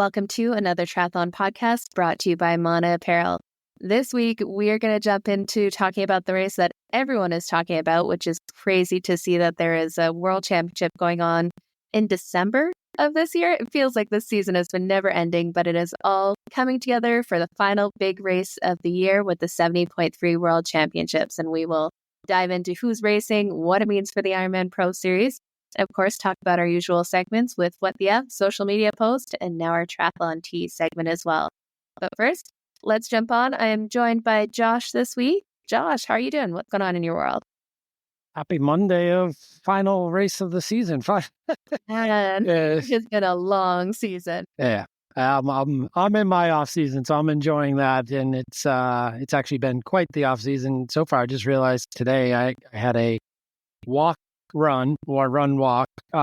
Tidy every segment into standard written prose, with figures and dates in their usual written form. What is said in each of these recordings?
Welcome to another Triathlon podcast brought to you by Mana Apparel. This week, we are going to jump into talking about the race that everyone is talking about, which is crazy to see that there is a world championship going on in December of this year. It feels like this season has been never ending, but it is all coming together for the final big race of the year with the 70.3 World Championships. And we will dive into who's racing, what it means for the Ironman Pro Series, and of course, talk about our usual segments with What the F, social media post, and now our Triathlon Tea segment as well. But first, let's jump on. I am joined by Josh this week. Josh, how are you doing? What's going on in your world? Happy Monday of final race of the season. And it's been a long season. Yeah. I'm in my off season, so I'm enjoying that, and it's actually been quite the off season so far. I just realized today I had a walk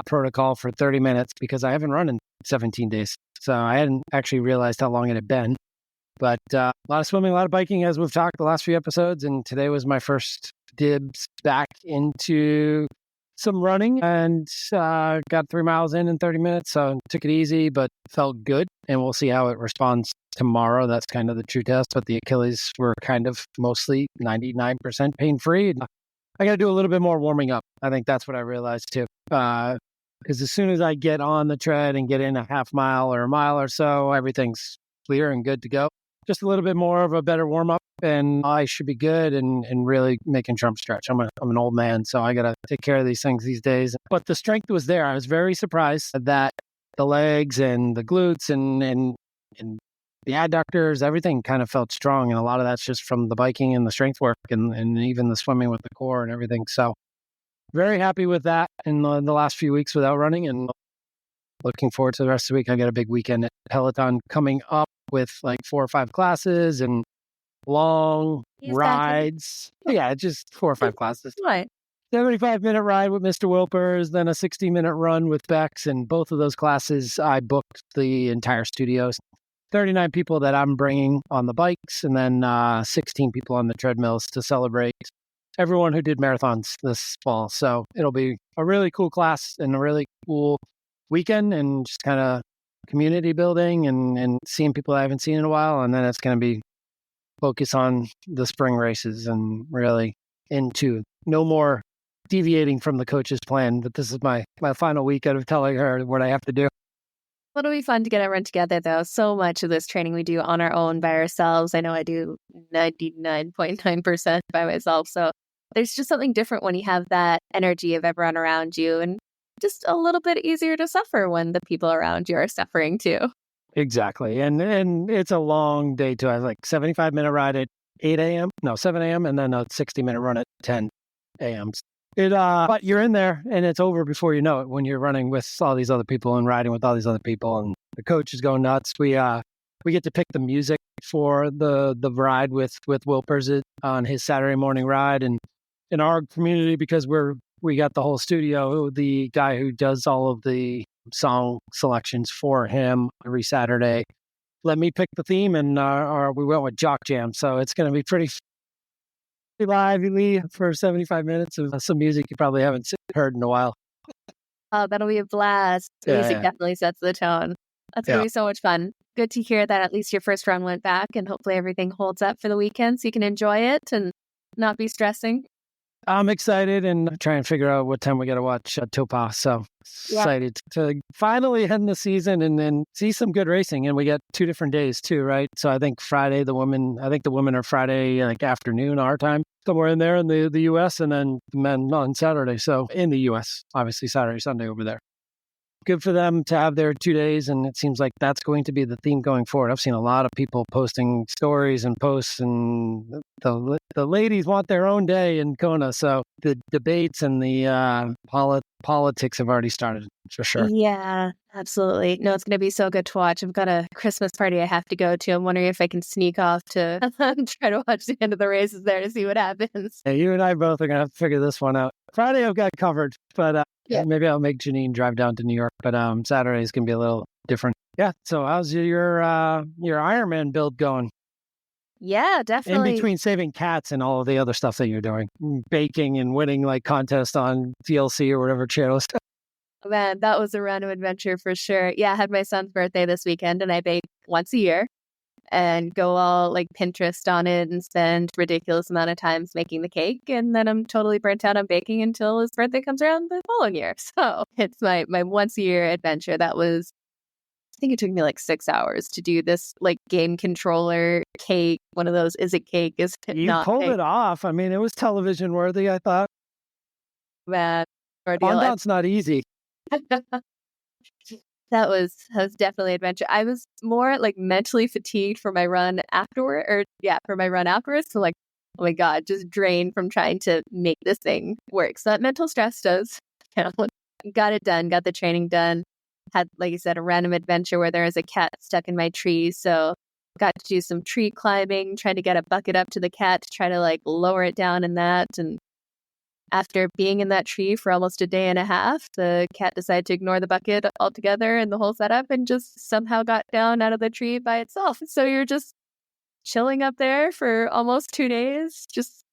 protocol for 30 minutes because I haven't run in 17 days, so I hadn't actually realized how long it had been. But a lot of swimming, a lot of biking, as we've talked the last few episodes, and today was my first dibs back into some running, and got 3 miles in 30 minutes, so took it easy, but felt good, and we'll see how it responds tomorrow. That's kind of the true test, but the Achilles were kind of mostly 99% pain-free. I got to do a little bit more warming up. I think that's what I realized too, because as soon as I get on the tread and get in a half mile or a mile or so, everything's clear and good to go. Just a little bit more of a better warm-up, and I should be good and really making Trump stretch. I'm an old man, so I got to take care of these things these days. But the strength was there. I was very surprised that the legs and the glutes and the adductors, everything kind of felt strong. And a lot of that's just from the biking and the strength work and even the swimming with the core and everything. So very happy with that in the last few weeks without running, and looking forward to the rest of the week. I got a big weekend at Peloton coming up with like 4 or 5 classes and long rides. Yeah, just 4 or 5 classes. Right. 75-minute ride with Mr. Wilpers, then a 60-minute run with Bex. And both of those classes, I booked the entire studios. 39 people that I'm bringing on the bikes, and then 16 people on the treadmills to celebrate everyone who did marathons this fall. So it'll be a really cool class and a really cool weekend, and just kind of community building and seeing people I haven't seen in a while. And then it's going to be focus on the spring races and really into no more deviating from the coach's plan. But this is my final weekend of telling her what I have to do. It'll be fun to get everyone together, though. So much of this training we do on our own by ourselves. I know I do 99.9% by myself. So there's just something different when you have that energy of everyone around you, and just a little bit easier to suffer when the people around you are suffering too. Exactly. And it's a long day too. I have like 75-minute ride at 7 a.m. and then a 60-minute run at 10 a.m. But you're in there and it's over before you know it when you're running with all these other people and riding with all these other people, and the coach is going nuts. We get to pick the music for the ride with Wilpers on his Saturday morning ride, and in our community, because we got the whole studio, the guy who does all of the song selections for him every Saturday let me pick the theme, and we went with Jock Jam. So it's going to be pretty lively for 75 minutes of some music you probably haven't heard in a while. Oh, that'll be a blast. Music definitely sets the tone. That's going to be so much fun. Good to hear that at least your first run went back, and hopefully everything holds up for the weekend so you can enjoy it and not be stressing. I'm excited and try and figure out what time we got to watch Taupo. So excited to finally end the season and then see some good racing. And we got 2 different days too, right? So I think the women are Friday like afternoon our time, somewhere in there in the US, and then the men on Saturday. So in the US, obviously Saturday, Sunday over there. Good for them to have their 2 days, and it seems like that's going to be the theme going forward. I've seen a lot of people posting stories and posts, and the ladies want their own day in Kona. So the debates and the politics have already started, for sure. Yeah, absolutely. No, it's going to be so good to watch. I've got a Christmas party I have to go to. I'm wondering if I can sneak off to try to watch the end of the races there to see what happens. Yeah, you and I both are going to have to figure this one out. Friday I've got covered, but maybe I'll make Janine drive down to New York. But Saturday is going to be a little different. Yeah. So how's your Ironman build going? Yeah, definitely. In between saving cats and all of the other stuff that you're doing, baking and winning like contests on TLC or whatever channel stuff. Man, that was a random adventure for sure. Yeah, I had my son's birthday this weekend and I bake once a year and go all like Pinterest on it and spend ridiculous amount of times making the cake. And then I'm totally burnt out on baking until his birthday comes around the following year. So it's my once a year adventure. That was, I think it took me like 6 hours to do this like game controller cake. One of those, is it cake? Is it You not pulled cake? it off. I mean, it was television worthy, I thought. Man, ordeal. Fondant's not easy. That was definitely adventure. I was more like mentally fatigued for my run afterward, for my run afterwards. So like, oh my God, just drained from trying to make this thing work. So that mental stress does, got it done, got the training done. Had, like you said, a random adventure where there was a cat stuck in my tree. So got to do some tree climbing, trying to get a bucket up to the cat to try to like lower it down in that. And after being in that tree for almost a day and a half, the cat decided to ignore the bucket altogether and the whole setup and just somehow got down out of the tree by itself. So you're just chilling up there for almost 2 days, just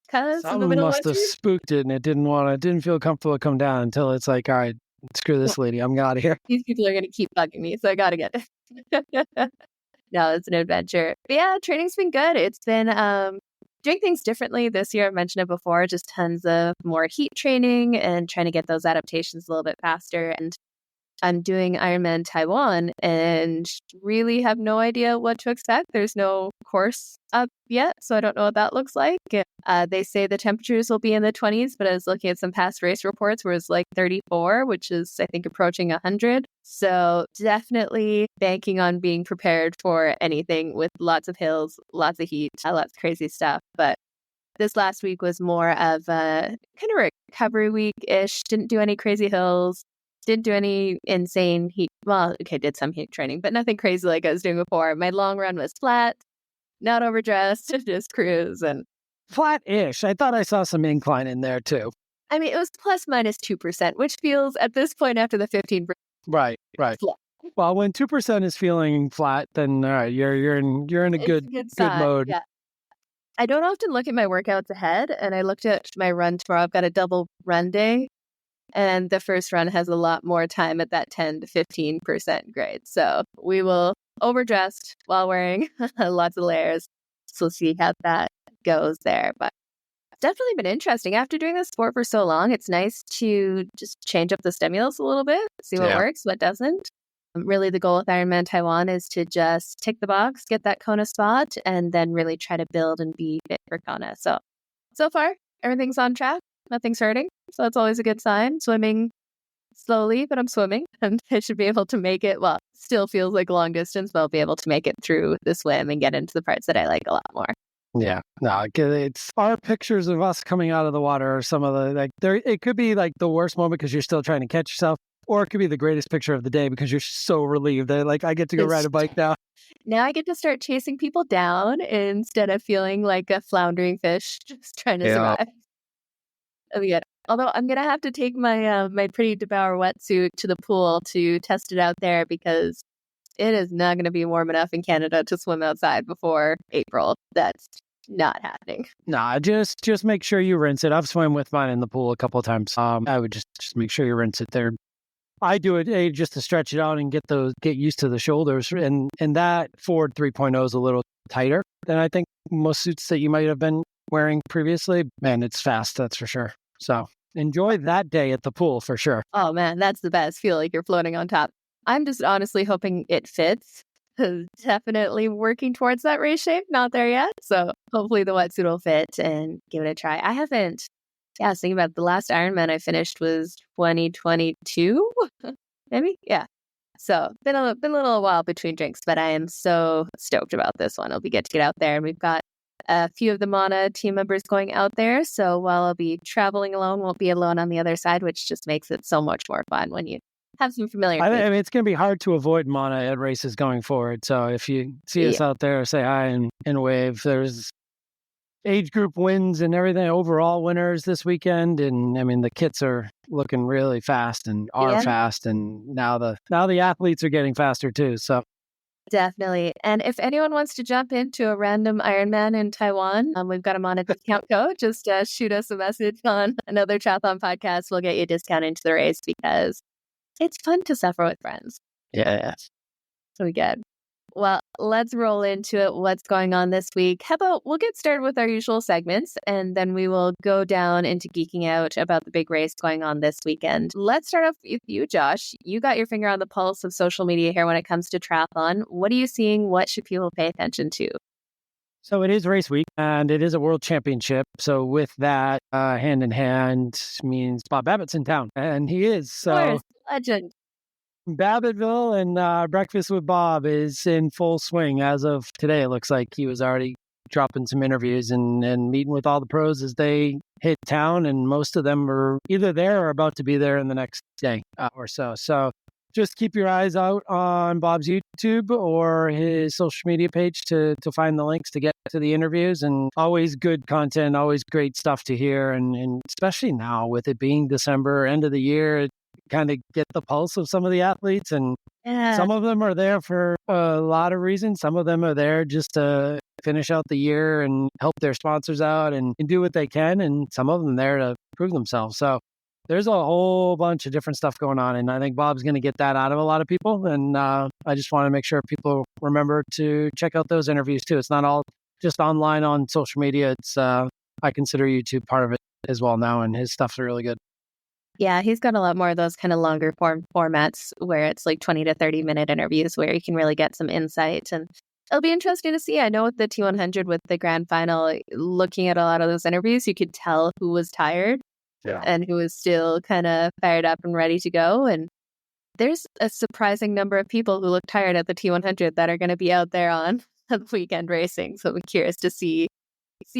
because in the Something middle of must the have tree. spooked it, and it didn't feel comfortable to come down until it's like, all right, screw this lady, I'm out of here. These people are going to keep bugging me, so I got to get it. No, it's an adventure. But yeah, training's been good. It's been doing things differently this year. I've mentioned it before, just tons of more heat training and trying to get those adaptations a little bit faster. And I'm doing Ironman Taiwan and really have no idea what to expect. There's no course up yet, so I don't know what that looks like. They say the temperatures will be in the 20s, but I was looking at some past race reports where it's like 34, which is, I think, approaching 100. So definitely banking on being prepared for anything with lots of hills, lots of heat, lots of crazy stuff. But this last week was more of a kind of recovery week-ish. Didn't do any crazy hills. Didn't do any insane heat. Well, okay, did some heat training, but nothing crazy like I was doing before. My long run was flat, not overdressed, just cruise. And Flat-ish. I thought I saw some incline in there too. I mean, it was plus minus 2%, which feels at this point after the 15%. Right. Flat. Well, when 2% is feeling flat, then all right, you're in a good mode. Yeah. I don't often look at my workouts ahead, and I looked at my run tomorrow. I've got a double run day. And the first run has a lot more time at that 10 to 15% grade. So we will overdressed while wearing lots of layers. So we'll see how that goes there. But it's definitely been interesting. After doing this sport for so long, it's nice to just change up the stimulus a little bit, see what works, what doesn't. Really, the goal with Ironman Taiwan is to just tick the box, get that Kona spot, and then really try to build and be fit for Kona. So far, everything's on track. Nothing's hurting. So that's always a good sign. Swimming slowly, but I'm swimming and I should be able to make it. Well, still feels like a long distance, but I'll be able to make it through the swim and get into the parts that I like a lot more. Yeah, no, it's our pictures of us coming out of the water or some of the, like, there, it could be like the worst moment because you're still trying to catch yourself, or it could be the greatest picture of the day because you're so relieved that, like, I get to go ride a bike now. Now I get to start chasing people down instead of feeling like a floundering fish just trying to survive. Oh, yeah. Although I'm going to have to take my my Pretty Devour wetsuit to the pool to test it out there because it is not going to be warm enough in Canada to swim outside before April. That's not happening. Nah, just make sure you rinse it. I've swam with mine in the pool a couple of times. I would just make sure you rinse it there. I do it just to stretch it out and get used to the shoulders. And that Ford 3.0 is a little tighter than I think most suits that you might have been wearing previously. Man, it's fast, that's for sure. So enjoy that day at the pool for sure. Oh man, that's the best. Feel like you're floating on top. I'm just honestly hoping it fits. Definitely working towards that race shape. Not there yet. So hopefully the wetsuit will fit and give it a try. I haven't. Yeah, I was thinking about the last Ironman I finished was 2022, maybe. Yeah. So been a little while between drinks, but I am so stoked about this one. It'll be good to get out there, and we've got a few of the Mana team members going out there. So while I'll be traveling alone, won't be alone on the other side, which just makes it so much more fun when you have some familiar I mean, it's going to be hard to avoid Mana at races going forward. So if you see us out there, say hi and wave. There's age group wins and everything, overall winners this weekend. And I mean, the kits are looking really fast and are fast. And now the athletes are getting faster too. So definitely. And if anyone wants to jump into a random Ironman in Taiwan, we've got them on a discount code. Just shoot us a message on another triathlon podcast. We'll get you a discount into the race because It's fun to suffer with friends. Yeah. So we get. Well, let's roll into it. What's going on this week? How about we'll get started with our usual segments and then we will go down into geeking out about the big race going on this weekend. Let's start off with you, Josh. You got your finger on the pulse of social media here when it comes to triathlon. What are you seeing? What should people pay attention to? So it is race week and it is a world championship. So with that, hand in hand means Bob Babbitt's in town, and he is. So Of course, legend. Babbittville and Breakfast with Bob is in full swing as of today. It looks like he was already dropping some interviews and meeting with all the pros as they hit town. And most of them are either there or about to be there in the next day or so. So just keep your eyes out on Bob's YouTube or his social media page to find the links to get to the interviews. And always good content, always great stuff to hear. And especially now with it being December, end of the year, kind of get the pulse of some of the athletes. And some of them are there for a lot of reasons. Some of them are there just to finish out the year and help their sponsors out and do what they can. And some of them there to prove themselves. So there's a whole bunch of different stuff going on. And I think Bob's going to get that out of a lot of people. And I just want to make sure people remember to check out those interviews too. It's not all just online on social media. It's I consider YouTube part of it as well now. And his stuff's really good. Yeah, he's got a lot more of those kind of longer form formats where it's like 20 to 30-minute interviews where you can really get some insight. And it'll be interesting to see. I know with the T100, with the grand final, looking at a lot of those interviews, you could tell who was tired and who was still kind of fired up and ready to go. And there's a surprising number of people who look tired at the T100 that are going to be out there on the weekend racing. So I'm curious to see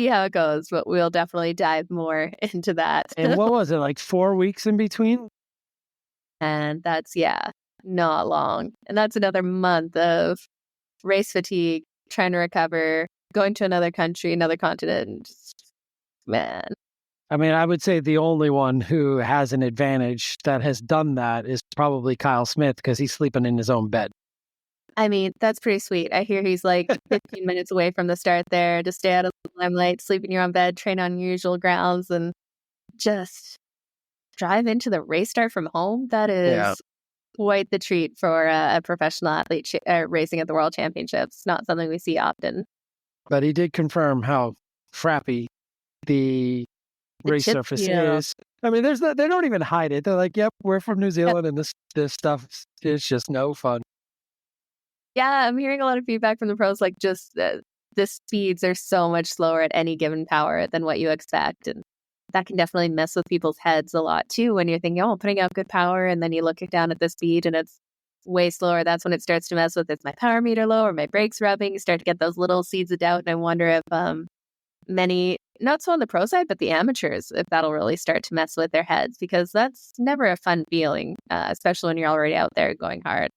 how it goes, but we'll definitely dive more into that. And what was it, like 4 weeks in between? And that's, not long. And that's another month of race fatigue, trying to recover, going to another country, another continent. Man. I mean, I would say the only one who has an advantage that has done that is probably Kyle Smith, because he's sleeping in his own bed. I mean, that's pretty sweet. I hear he's like 15 minutes away from the start there to stay out of the limelight, sleep in your own bed, train on your usual grounds, and just drive into the race start from home. That is quite the treat for a professional athlete racing at the World Championships. Not something we see often. But he did confirm how crappy the race surface is. I mean, they don't even hide it. They're like, yep, we're from New Zealand, and this stuff is just no fun. Yeah, I'm hearing a lot of feedback from the pros, like just the speeds are so much slower at any given power than what you expect. And that can definitely mess with people's heads a lot too when you're thinking, I'm putting out good power, and then you look down at the speed and it's way slower. That's when it starts to mess with, is my power meter low or my brakes rubbing? You start to get those little seeds of doubt. And I wonder if many, not so on the pro side, but the amateurs, if that'll really start to mess with their heads, because that's never a fun feeling, especially when you're already out there going hard.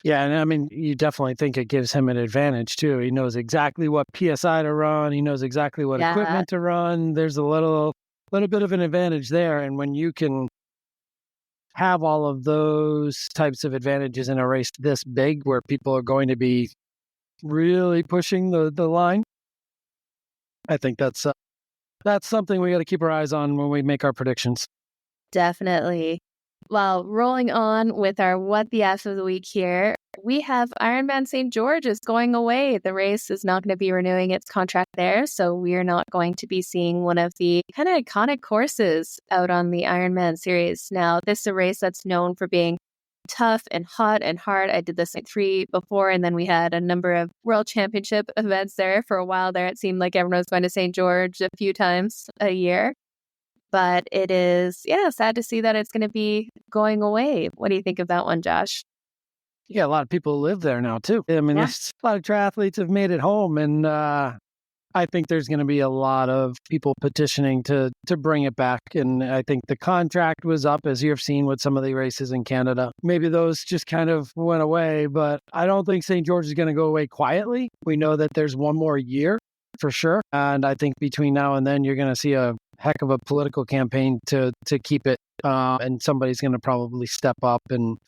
Yeah, and I mean, you definitely think it gives him an advantage too. He knows exactly what PSI to run. He knows exactly what equipment to run. There's a little bit of an advantage there. And when you can have all of those types of advantages in a race this big, where people are going to be really pushing the line, I think that's something we got to keep our eyes on when we make our predictions. Definitely. Well, rolling on with our What the F of the week here, we have Ironman St. George is going away. The race is not going to be renewing its contract there, so we're not going to be seeing one of the kind of iconic courses out on the Ironman series. Now, this is a race that's known for being tough and hot and hard. I did this at 3 before, and then we had a number of World Championship events there. For a while there, it seemed like everyone was going to St. George a few times a year. But it is, sad to see that it's going to be going away. What do you think of that one, Josh? Yeah, a lot of people live there now, too. I mean, there's a lot of triathletes have made it home, and I think there's going to be a lot of people petitioning to bring it back. And I think the contract was up, as you've seen with some of the races in Canada. Maybe those just kind of went away, but I don't think St. George is going to go away quietly. We know that there's one more year for sure. And I think between now and then, you're going to see a heck of a political campaign to keep it. And somebody's going to probably step up. And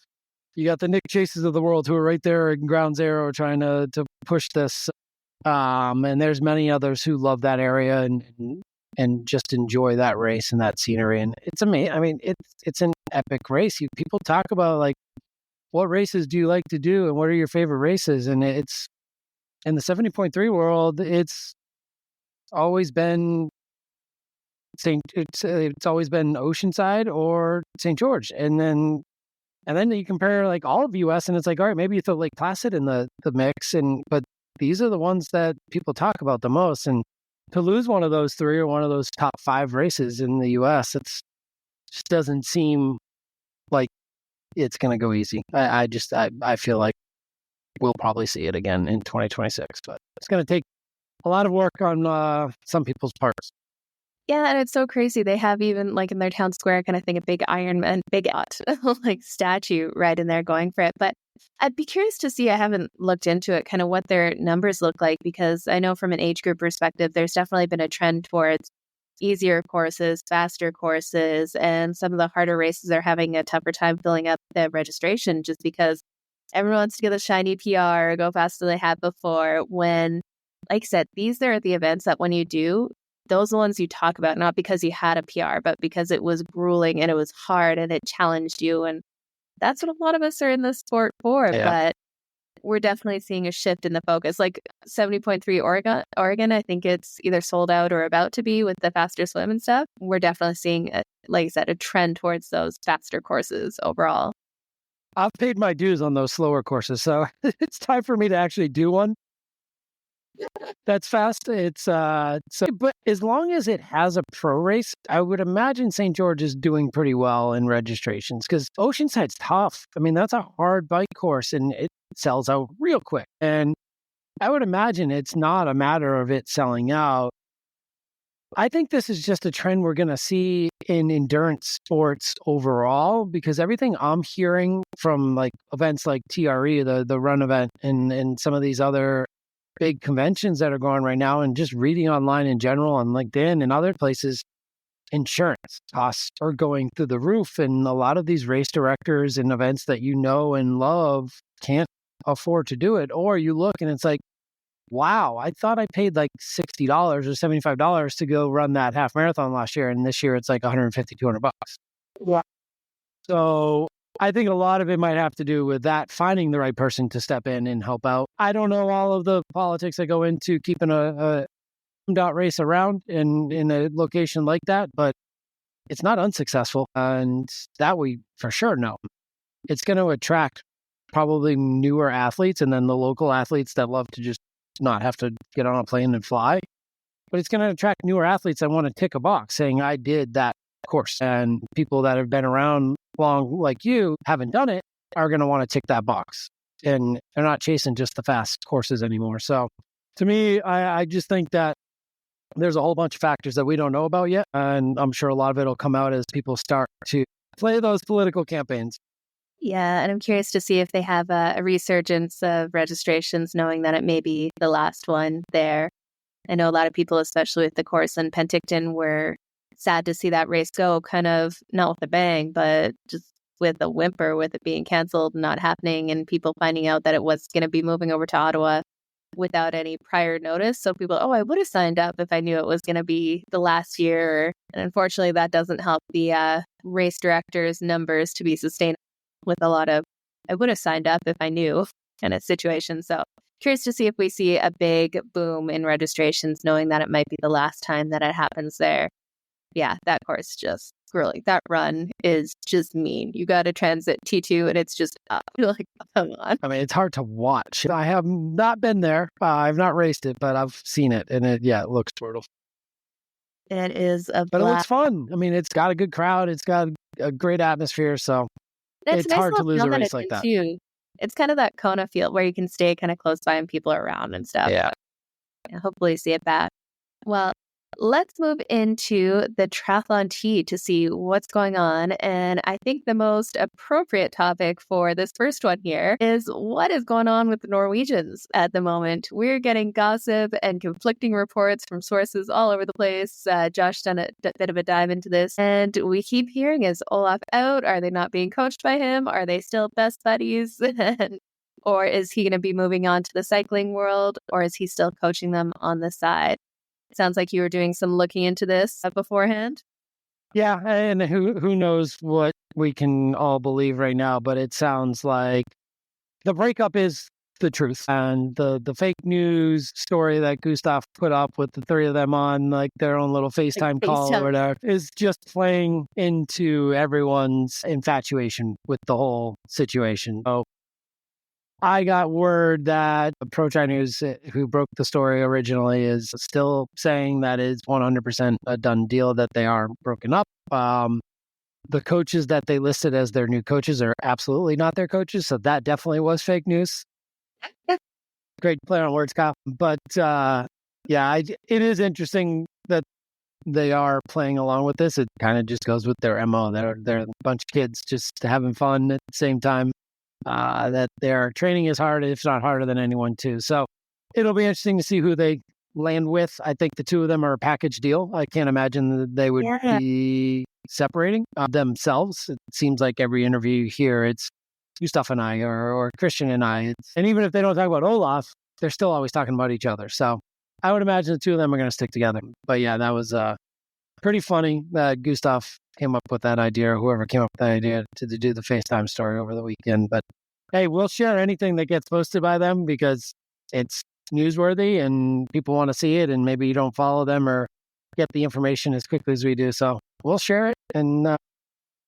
you got the Nick Chases of the world who are right there in ground zero trying to push this. And there's many others who love that area. And and just enjoy that race and that scenery. And it's amazing. I mean, it's an epic race. People talk about like, what races do you like to do and what are your favorite races? And it's in the 70.3 world, it's always been it's always been Oceanside or St. George. And then you compare like all of US and it's like, all right, maybe you throw Lake Placid in the mix, but these are the ones that people talk about the most. And to lose one of those three or one of those top 5 races in the US, just doesn't seem like it's going to go easy. I feel like we'll probably see it again in 2026, but it's going to take a lot of work on some people's parts. Yeah, and it's so crazy. They have even like in their town square kind of thing, a big Ironman, big like statue right in there going for it. But I'd be curious to see, I haven't looked into it, kind of what their numbers look like, because I know from an age group perspective, there's definitely been a trend towards easier courses, faster courses, and some of the harder races are having a tougher time filling up the registration just because everyone wants to get a shiny PR, go faster than they had before. When, like I said, these are the events that when you do, those are the ones you talk about, not because you had a PR, but because it was grueling and it was hard and it challenged you. And that's what a lot of us are in the sport for. Yeah. But we're definitely seeing a shift in the focus. Like 70.3 Oregon, I think it's either sold out or about to be with the faster swim and stuff. We're definitely seeing, like I said, a trend towards those faster courses overall. I've paid my dues on those slower courses, so it's time for me to actually do one. That's fast. But as long as it has a pro race, I would imagine St. George is doing pretty well in registrations because Oceanside's tough. I mean, that's a hard bike course and it sells out real quick. And I would imagine it's not a matter of it selling out. I think this is just a trend we're going to see in endurance sports overall, because everything I'm hearing from like events like TRE, the run event, and some of these other big conventions that are going right now, and just reading online in general on LinkedIn and other places, insurance costs are going through the roof. And a lot of these race directors and events that you know and love can't afford to do it. Or you look and it's like, wow, I thought I paid like $60 or $75 to go run that half marathon last year. And this year it's like $150, $200. Yeah. So I think a lot of it might have to do with that, finding the right person to step in and help out. I don't know all of the politics that go into keeping a dot race around in a location like that, but it's not unsuccessful. And that we for sure know. It's going to attract probably newer athletes and then the local athletes that love to just not have to get on a plane and fly. But it's going to attract newer athletes that want to tick a box saying, I did that course. And people that have been around long like you haven't done it are going to want to tick that box, and they're not chasing just the fast courses anymore. So to me, I just think that there's a whole bunch of factors that we don't know about yet, and I'm sure a lot of it will come out as people start to play those political campaigns. Yeah, and I'm curious to see if they have a resurgence of registrations, knowing that it may be the last one there. I know a lot of people, especially with the course in Penticton, were sad to see that race go, kind of not with a bang, but just with a whimper, with it being canceled, not happening, and people finding out that it was going to be moving over to Ottawa without any prior notice. So people, I would have signed up if I knew it was going to be the last year. And unfortunately, that doesn't help the race directors' numbers to be sustainable with a lot of, I would have signed up if I knew kind of situation. So curious to see if we see a big boom in registrations, knowing that it might be the last time that it happens there. Yeah, that course just really, that run is just mean. You got to transit T2 and it's just up. You're like, come on. I mean, it's hard to watch. I have not been there. I've not raced it, but I've seen it. And it looks brutal. It is a But it looks fun. I mean, it's got a good crowd. It's got a great atmosphere. So it's nice hard to lose a race like that. It's kind of that Kona feel where you can stay kind of close by and people are around and stuff. Yeah. Hopefully see it back. Well, let's move into the triathlon tea to see what's going on. And I think the most appropriate topic for this first one here is what is going on with the Norwegians at the moment. We're getting gossip and conflicting reports from sources all over the place. Josh done a bit of a dive into this. And we keep hearing, is Olaf out? Are they not being coached by him? Are they still best buddies? Or is he going to be moving on to the cycling world? Or is he still coaching them on the side? Sounds like you were doing some looking into this beforehand. Yeah, and who knows what we can all believe right now, but it sounds like the breakup is the truth. And the fake news story that Gustav put up with the three of them on like their own little FaceTime call or whatever is just playing into everyone's infatuation with the whole situation. So I got word that Pro Tri News, who broke the story originally, is still saying that it's 100% a done deal, that they are broken up. The coaches that they listed as their new coaches are absolutely not their coaches. So that definitely was fake news. Great play on words, Kyle. But it is interesting that they are playing along with this. It kind of just goes with their MO. They're a bunch of kids just having fun at the same time. That their training is hard, if not harder than anyone too. So it'll be interesting to see who they land with. I think the two of them are a package deal. I can't imagine that they would be separating themselves. It seems like every interview here, it's Gustav and I or Christian and I. And even if they don't talk about Olaf, they're still always talking about each other. So I would imagine the two of them are going to stick together. But yeah, that was pretty funny that Gustav came up with that idea, or whoever came up with that idea to do the FaceTime story over the weekend. But hey, we'll share anything that gets posted by them because it's newsworthy and people want to see it, and maybe you don't follow them or get the information as quickly as we do. So we'll share it. And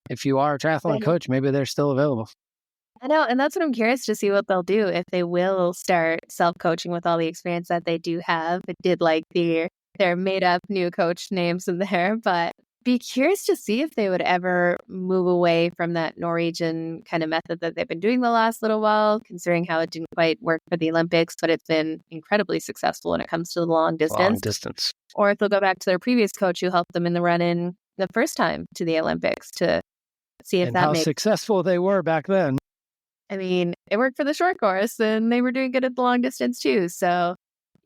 if you are a triathlon coach, maybe they're still available. I know. And that's what I'm curious to see what they'll do, if they will start self-coaching with all the experience that they do have. It did like their made up new coach names in there, but be curious to see if they would ever move away from that Norwegian kind of method that they've been doing the last little while, considering how it didn't quite work for the Olympics, but it's been incredibly successful when it comes to the long distance. Or if they'll go back to their previous coach who helped them in the run-in the first time to the Olympics to see if how successful they were back then. I mean, it worked for the short course and they were doing good at the long distance too. So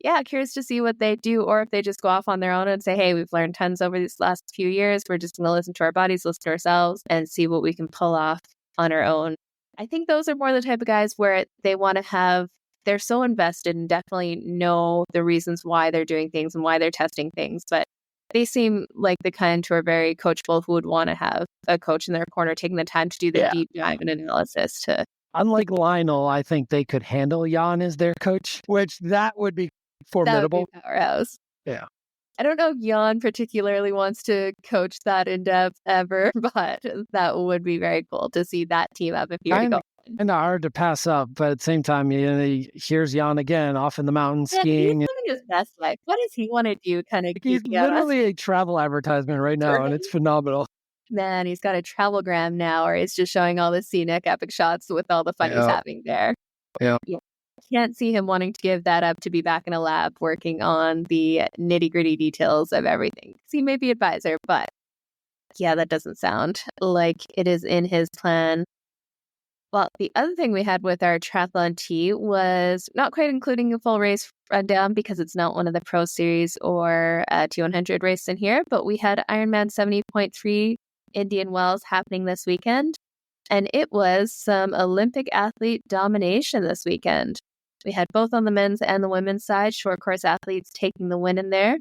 yeah, curious to see what they do, or if they just go off on their own and say, hey, we've learned tons over these last few years. We're just going to listen to our bodies, listen to ourselves, and see what we can pull off on our own. I think those are more the type of guys where they want to they're so invested and definitely know the reasons why they're doing things and why they're testing things. But they seem like the kind who are very coachable, who would want to have a coach in their corner taking the time to do the deep dive and analysis to. Unlike Lionel, I think they could handle Jan as their coach, which that would be formidable. That would be powerhouse. Yeah. I don't know if Jan particularly wants to coach that in depth ever, but that would be very cool to see that team up if you were to go. And hard to pass up, but at the same time, here's Jan again off in the mountains skiing. He's living his best life. What does he want to do? He's literally a travel advertisement right now, and it's phenomenal. Man, he's got a travel gram now, or he's just showing all the scenic epic shots with all the fun he's having there. Yeah. Can't see him wanting to give that up to be back in a lab working on the nitty-gritty details of everything. He may be advisor, but yeah, that doesn't sound like it is in his plan. Well, the other thing we had with our triathlon tee was not quite including a full race rundown because it's not one of the Pro Series or T100 race in here, but we had Ironman 70.3 Indian Wells happening this weekend, and it was some Olympic athlete domination this weekend. We had both on the men's and the women's side, short course athletes taking the win in there,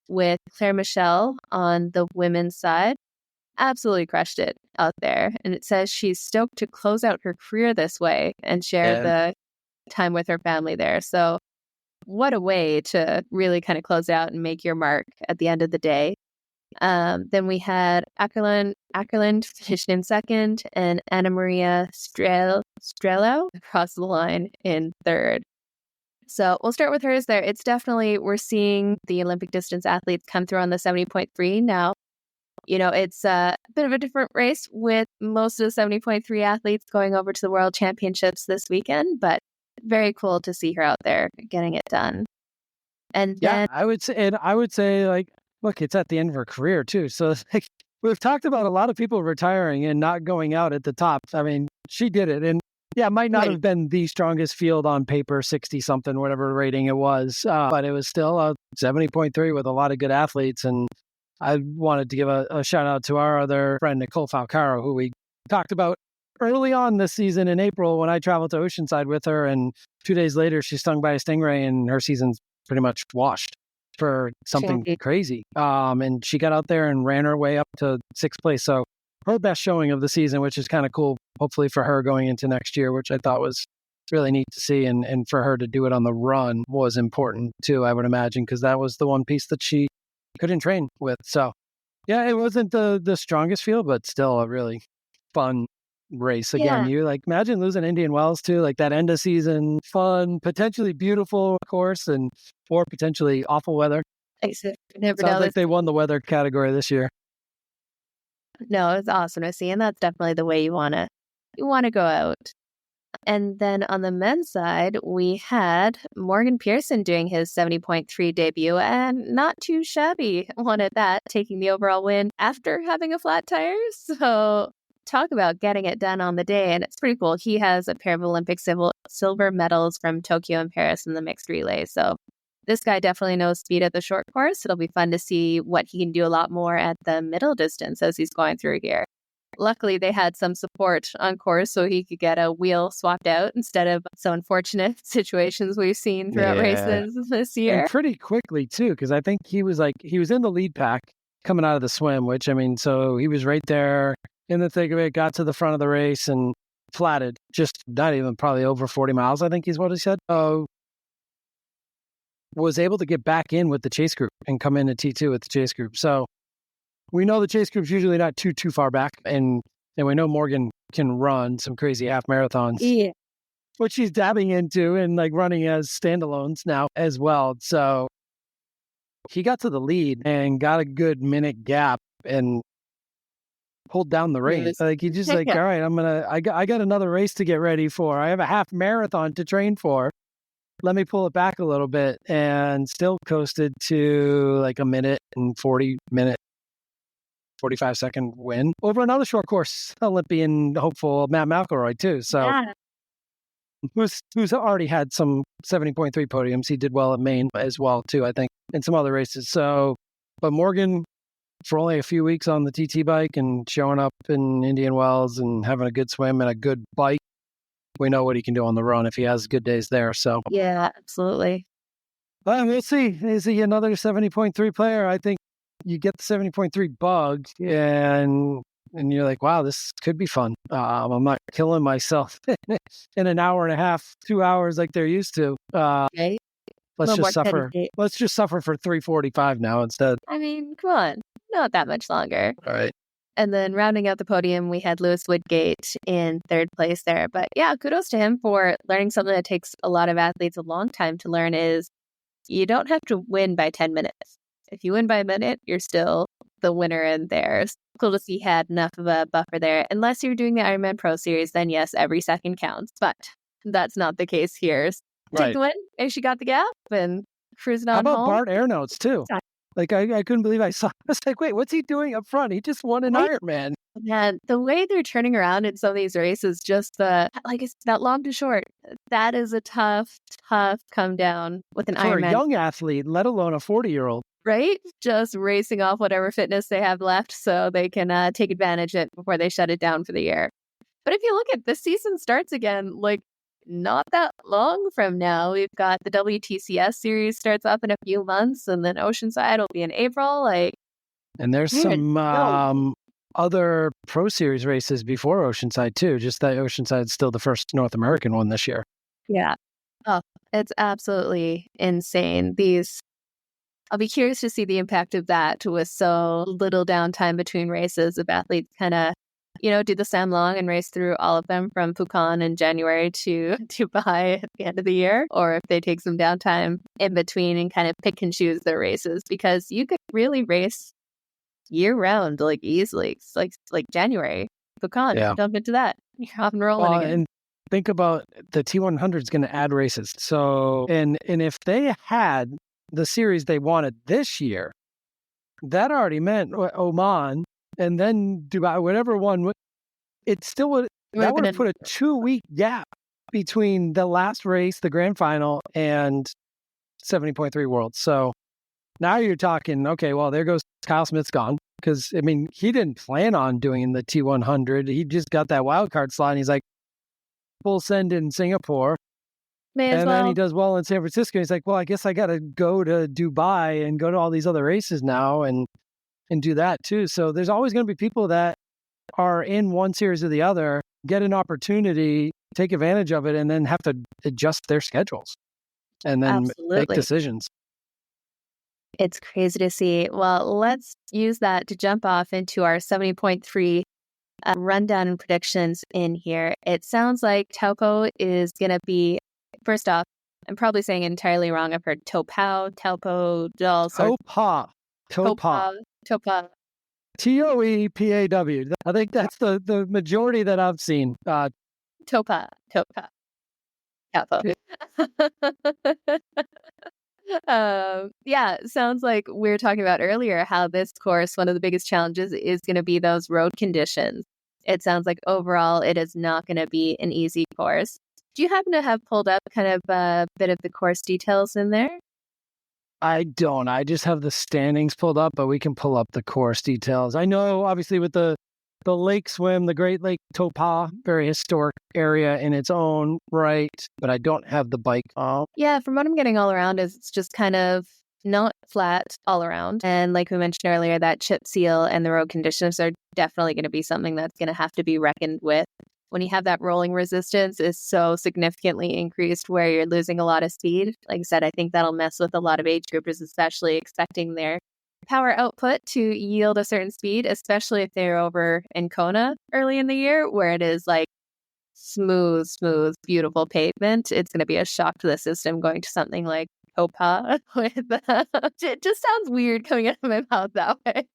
with Claire Michelle on the women's side. Absolutely crushed it out there. And it says she's stoked to close out her career this way and share the time with her family there. So what a way to really kind of close out and make your mark at the end of the day. Then we had Ackerland finished in second, and Anna Maria Strelo across the line in third. So we'll start with hers there. It's definitely, we're seeing the Olympic distance athletes come through on the 70.3 now. It's a bit of a different race with most of the 70.3 athletes going over to the World Championships this weekend, but very cool to see her out there getting it done. And then I would say like, look, it's at the end of her career too. So like, we've talked about a lot of people retiring and not going out at the top. I mean, she did it. And yeah, it might not have been the strongest field on paper, 60 something, whatever rating it was. But it was still a 70.3 with a lot of good athletes. And I wanted to give a shout out to our other friend, Nicole Falcaro, who we talked about early on this season in April when I traveled to Oceanside with her. And 2 days later, she's stung by a stingray and her season's pretty much washed. for something Champion. crazy. And she got out there and ran her way up to 6th place. So her best showing of the season, which is kind of cool, hopefully for her going into next year, which I thought was really neat to see. And for her to do it on the run was important too, I would imagine, because that was the one piece that she couldn't train with. So yeah, it wasn't the strongest field, but still a really fun race. Again, you like imagine losing Indian Wells too, like that end of season, fun, potentially beautiful course, and or potentially awful weather. Never Sounds like they won the weather category this year. No, it's awesome to see, and that's definitely the way you wanna go out. And then on the men's side, we had Morgan Pearson doing his 70.3 debut, and not too shabby one at that, taking the overall win after having a flat tire. So talk about getting it done on the day, and it's pretty cool. He has a pair of Olympic silver medals from Tokyo and Paris in the mixed relay. So this guy definitely knows speed at the short course. It'll be fun to see what he can do a lot more at the middle distance as he's going through here. Luckily, they had some support on course so he could get a wheel swapped out instead of some unfortunate situations we've seen throughout races this year. And pretty quickly, too, because I think he was in the lead pack coming out of the swim, which, I mean, so he was right there in the thick of it, got to the front of the race and flatted, just not even probably over 40 miles, I think is what he said. Was able to get back in with the chase group and come in at T2 with the chase group. So we know the chase group's usually not too far back, and we know Morgan can run some crazy half marathons, which she's dabbing into and like running as standalones now as well. So he got to the lead and got a good minute gap and pulled down the race. Like he just like, all right, I got another race to get ready for. I have a half marathon to train for. Let me pull it back a little bit, and still coasted to like a minute and 45-second win over another short course Olympian hopeful Matt McElroy too. So who's already had some 70.3 podiums. He did well at Maine as well too, I think, and some other races. So, but Morgan, for only a few weeks on the TT bike and showing up in Indian Wells and having a good swim and a good bike, we know what he can do on the run if he has good days there. So yeah, absolutely. We'll see. Is he another 70.3 player? I think you get the 70.3 bug and you're like, wow, this could be fun. I'm not killing myself in an hour and a half, 2 hours like they're used to. Okay. Let's just suffer. Let's just suffer for 3:45 now instead. I mean, come on, not that much longer. All right. And then rounding out the podium, we had Lewis Woodgate in 3rd place there. But yeah, kudos to him for learning something that takes a lot of athletes a long time to learn is you don't have to win by 10 minutes. If you win by a minute, you're still the winner in there. It's cool to see he had enough of a buffer there. Unless you're doing the Ironman Pro Series, then yes, every second counts. But that's not the case here. Take the win, and she got the gap and cruising on home. How about Bart Airnotes too? Like I couldn't believe I saw. I was like, wait, what's he doing up front? He just won an Ironman. Man, the way they're turning around in some of these races, just it's that long to short. That is a tough come down with an Ironman. For a young athlete, let alone a 40-year-old. Right? Just racing off whatever fitness they have left so they can take advantage of it before they shut it down for the year. But if you look at the season starts again, like not that long from now. We've got the WTCS series starts up in a few months, and then Oceanside will be in April. And there's some other Pro Series races before Oceanside too. Just that Oceanside's still the first North American one this year. Yeah. Oh, it's absolutely insane. I'll be curious to see the impact of that with so little downtime between races. If athletes kind of, do the Sam Long and race through all of them from Pucon in January to Dubai at the end of the year, or if they take some downtime in between and kind of pick and choose their races, because you could really race year round, like easily. It's like January, Pucon, jump into that. You're off and rolling again. And think about the T100 is going to add races. So, and if they had the series they wanted this year, that already meant Oman and then Dubai, whatever one, it still would have put a 2-week gap between the last race, the grand final, and 70.3 Worlds. So now you're talking, okay, well, there goes Kyle Smith's gone, because, I mean, he didn't plan on doing the T100. He just got that wild card slot, and he's like, full send in Singapore. May as And then he well. does well in San Francisco. He's like, well, I guess I got to go to Dubai and go to all these other races now and do that too. So there's always going to be people that are in one series or the other, get an opportunity, take advantage of it, and then have to adjust their schedules and then make Absolutely. decisions. It's crazy to see. Well, let's use that to jump off into our 70.3 rundown and predictions in here. It sounds like Taupo is going to be, first off, I'm probably saying it entirely wrong. I've heard Taupo, Taupo. Topa. Toepaw. I think that's the majority that I've seen. Taupo. Yeah, sounds like we were talking about earlier how this course, one of the biggest challenges is going to be those road conditions. It sounds like overall it is not going to be an easy course. Do you happen to have pulled up kind of a bit of the course details in there? I don't. I just have the standings pulled up, but we can pull up the course details. I know, obviously, with the lake swim, the Great Lake Taupo, very historic area in its own right, but I don't have the bike. Yeah, from what I'm getting all around is it's just kind of not flat all around. And like we mentioned earlier, that chip seal and the road conditions are definitely going to be something that's going to have to be reckoned with. When you have that rolling resistance is so significantly increased where you're losing a lot of speed. Like I said, I think that'll mess with a lot of age groupers, especially expecting their power output to yield a certain speed, especially if they're over in Kona early in the year where it is like smooth, beautiful pavement. It's going to be a shock to the system going to something like Opa with it just sounds weird coming out of my mouth that way.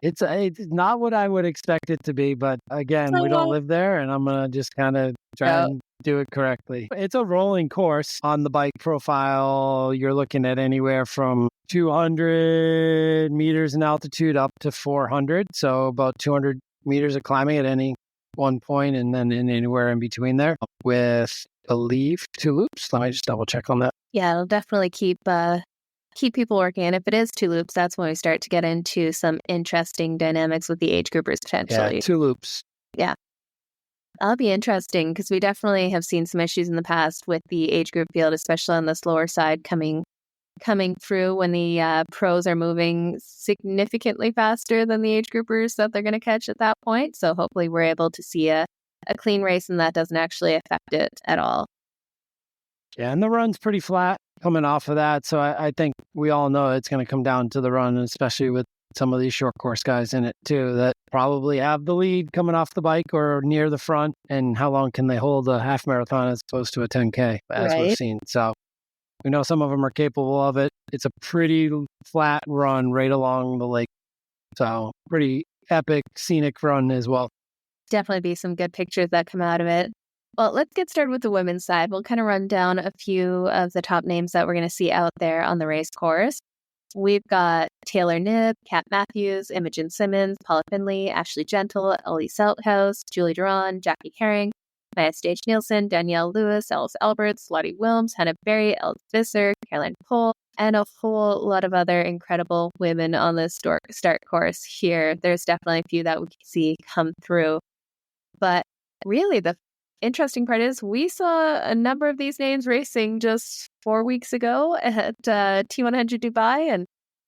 It's not what I would expect it to be, but again, we don't live there, and I'm gonna just kind of try and do it correctly. It's a rolling course. On the bike profile, you're looking at anywhere from 200 meters in altitude up to 400, so about 200 meters of climbing at any one point, and then anywhere in between there, with, I believe, 2 loops. Let me just double check on that. Yeah, it'll definitely keep people working. And if it is 2 loops, that's when we start to get into some interesting dynamics with the age groupers potentially. Yeah, 2 loops. Yeah. That'll be interesting because we definitely have seen some issues in the past with the age group field, especially on the slower side coming through when the pros are moving significantly faster than the age groupers that they're going to catch at that point. So hopefully we're able to see a clean race and that doesn't actually affect it at all. Yeah, and the run's pretty flat coming off of that. So I think we all know it's going to come down to the run, especially with some of these short course guys in it too, that probably have the lead coming off the bike or near the front. And how long can they hold a half marathon as opposed to a 10K, as we've seen. So we know some of them are capable of it. It's a pretty flat run right along the lake. So pretty epic, scenic run as well. Definitely be some good pictures that come out of it. Well, let's get started with the women's side. We'll kind of run down a few of the top names that we're going to see out there on the race course. We've got Taylor Knibb, Kat Matthews, Imogen Simmons, Paula Finley, Ashley Gentle, Ellie Selthouse, Julie Duran, Jackie Herring, Maya Stage Nielsen, Danielle Lewis, Alice Alberts, Lottie Wilms, Hannah Berry, Els Visser, Caroline Pohl, and a whole lot of other incredible women on this start course here. There's definitely a few that we can see come through. But really, the interesting part is we saw a number of these names racing just 4 weeks ago at T100 Dubai, and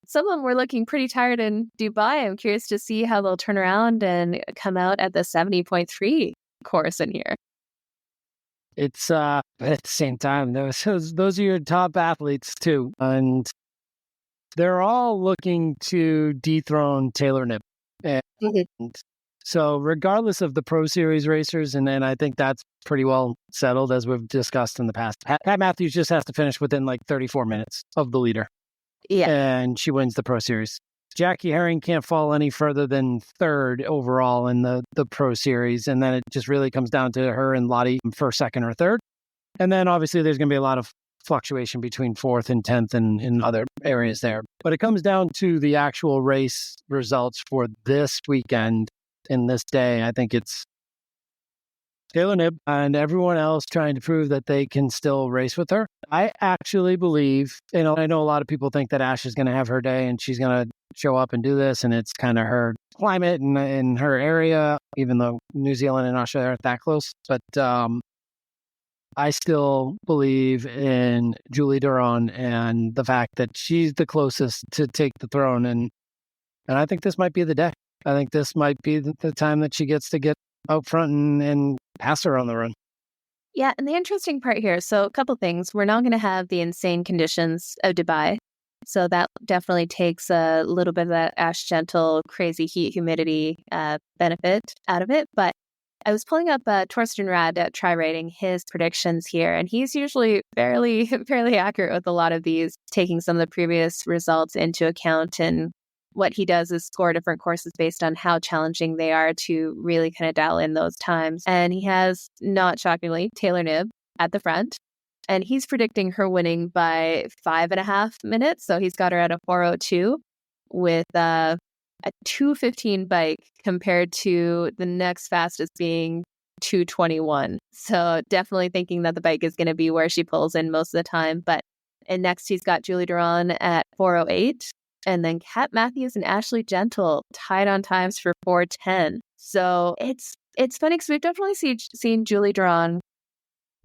some of them were looking pretty tired in Dubai. I'm curious to see how they'll turn around and come out at the 70.3 course in here. It's but at the same time, those are your top athletes too, and they're all looking to dethrone Taylor Knibb. And so regardless of the Pro Series racers, and then I think that's pretty well settled as we've discussed in the past. Pat Matthews just has to finish within like 34 minutes of the leader. Yeah. And she wins the Pro Series. Jackie Herring can't fall any further than 3rd overall in the Pro Series. And then it just really comes down to her and Lottie for 2nd or 3rd. And then obviously there's going to be a lot of fluctuation between 4th and 10th and in other areas there. But it comes down to the actual race results for this weekend. In this day, I think it's Taylor Knibb and everyone else trying to prove that they can still race with her. I actually believe, I know a lot of people think that Ash is going to have her day and she's going to show up and do this, and it's kind of her climate and in her area, even though New Zealand and Australia aren't that close. But I still believe in Julie Duran and the fact that she's the closest to take the throne. And I think this might be the day. I think this might be the time that she gets to get out front and pass her on the run. Yeah, and the interesting part here, so a couple things. We're not going to have the insane conditions of Dubai. So that definitely takes a little bit of that Ash Gentle, crazy heat, humidity benefit out of it. But I was pulling up Torsten Rad at TriRating, his predictions here, and he's usually fairly accurate with a lot of these, taking some of the previous results into account. And what he does is score different courses based on how challenging they are to really kind of dial in those times. And he has, not shockingly, Taylor Knibb at the front. And he's predicting her winning by 5.5 minutes. So he's got her at a 4:02 with a 2:15 bike compared to the next fastest being 2:21. So definitely thinking that the bike is going to be where she pulls in most of the time. And next he's got Julie Duran at 4:08. And then Kat Matthews and Ashley Gentle tied on times for 4:10. So it's funny because we've definitely seen Julie Duran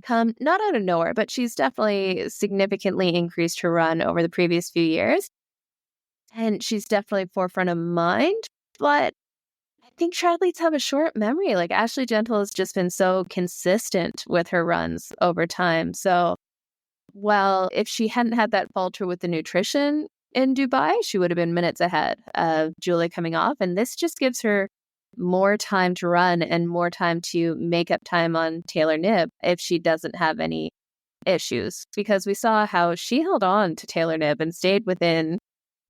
come not out of nowhere, but she's definitely significantly increased her run over the previous few years. And she's definitely forefront of mind. But I think triathletes have a short memory. Like Ashley Gentle has just been so consistent with her runs over time. So, well, if she hadn't had that falter with the nutrition in Dubai, she would have been minutes ahead of Julie coming off. And this just gives her more time to run and more time to make up time on Taylor Knibb if she doesn't have any issues. Because we saw how she held on to Taylor Knibb and stayed within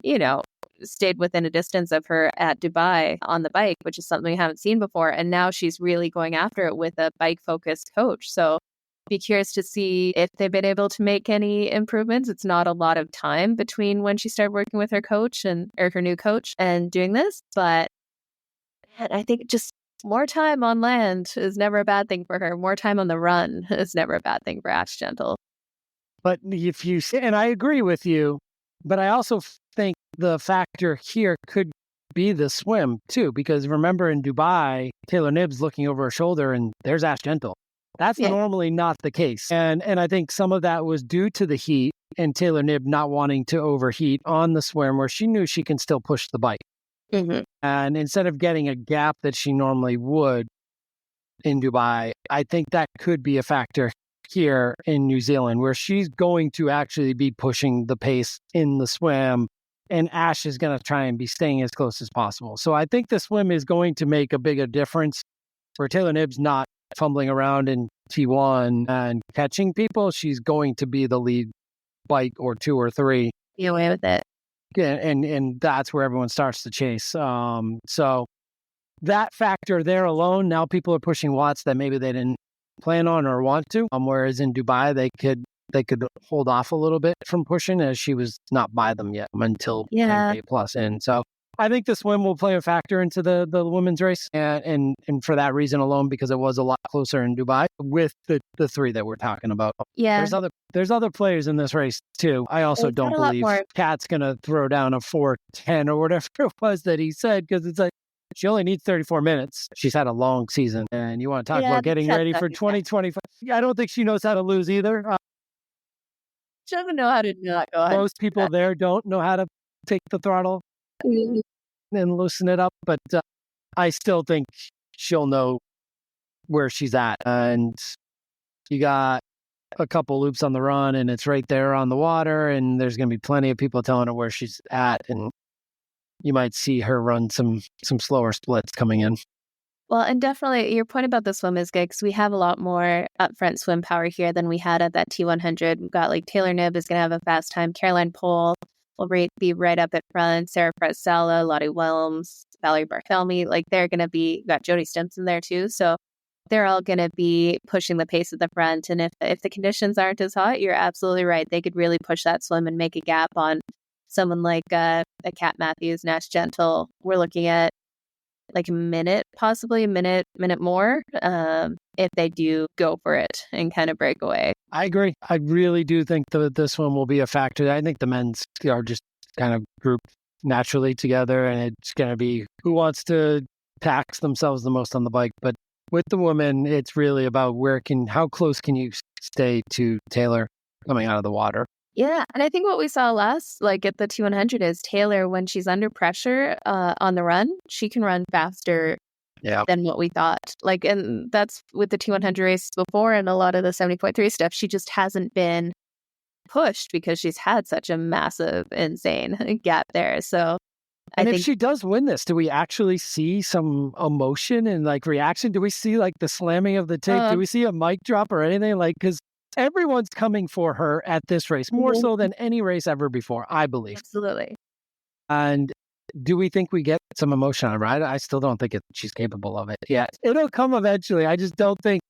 a distance of her at Dubai on the bike, which is something we haven't seen before. And now she's really going after it with a bike-focused coach. So be curious to see if they've been able to make any improvements. It's not a lot of time between when she started working with her coach or her new coach and doing this, but I think just more time on land is never a bad thing for her. More time on the run is never a bad thing for Ash Gentle. But if you say, and I agree with you, but I also think the factor here could be the swim too, because remember in Dubai, Taylor Knibb's looking over her shoulder and there's Ash Gentle. That's normally not the case. And I think some of that was due to the heat and Taylor Knibb not wanting to overheat on the swim where she knew she can still push the bike. Mm-hmm. And instead of getting a gap that she normally would in Dubai, I think that could be a factor here in New Zealand where she's going to actually be pushing the pace in the swim and Ash is going to try and be staying as close as possible. So I think the swim is going to make a bigger difference where Taylor Knibb's not fumbling around in T1 and catching people. She's going to be the lead bike or 2 or 3. Be away with it. Yeah, and that's where everyone starts to chase. So that factor there alone, now people are pushing watts that maybe they didn't plan on or want to. Whereas in Dubai, they could hold off a little bit from pushing as she was not by them yet until 10K plus in. So I think the swim will play a factor into the women's race, and for that reason alone, because it was a lot closer in Dubai with the 3 that we're talking about. Yeah, there's other players in this race too. I also don't believe Kat's gonna throw down a 4:10 or whatever it was that he said, because it's like she only needs 34 minutes. She's had a long season, and you want to talk about getting ready for 2025. I don't think she knows how to lose either. She doesn't know how to not go ahead. Most people there don't know how to take the throttle and loosen it up, but I still think she'll know where she's at. And you got a couple loops on the run and it's right there on the water, and there's going to be plenty of people telling her where she's at, and you might see her run some slower splits coming in. Well, and definitely your point about the swim is good because we have a lot more upfront swim power here than we had at that T100. We've got like Taylor Knibb is going to have a fast time. Caroline Pohl will be right up at front. Sarah Pretzella, Lottie Wilms, Valerie Barthelemy, like they're going to be, got Jodie Stimson there too. So they're all going to be pushing the pace at the front. And if the conditions aren't as hot, you're absolutely right. They could really push that swim and make a gap on someone like a Kat Matthews, Ash Gentle. We're looking at like a minute, possibly a minute more, if they do go for it and kind of break away. I agree. I really do think this one will be a factor. I think the men's are just kind of grouped naturally together, and it's going to be who wants to tax themselves the most on the bike. But with the women, it's really about how close can you stay to Taylor coming out of the water. Yeah. And I think what we saw last, like at the T100, is Taylor, when she's under pressure on the run, she can run faster than what we thought. Like, and that's with the T100 race before and a lot of the 70.3 stuff. She just hasn't been pushed because she's had such a massive, insane gap there. So and if she does win this, do we actually see some emotion and like reaction? Do we see like the slamming of the tape? Do we see a mic drop or anything? Like, because everyone's coming for her at this race, more so than any race ever before, I believe. Absolutely. And do we think we get some emotion on her? I still don't think she's capable of it yet. It'll come eventually. I just don't think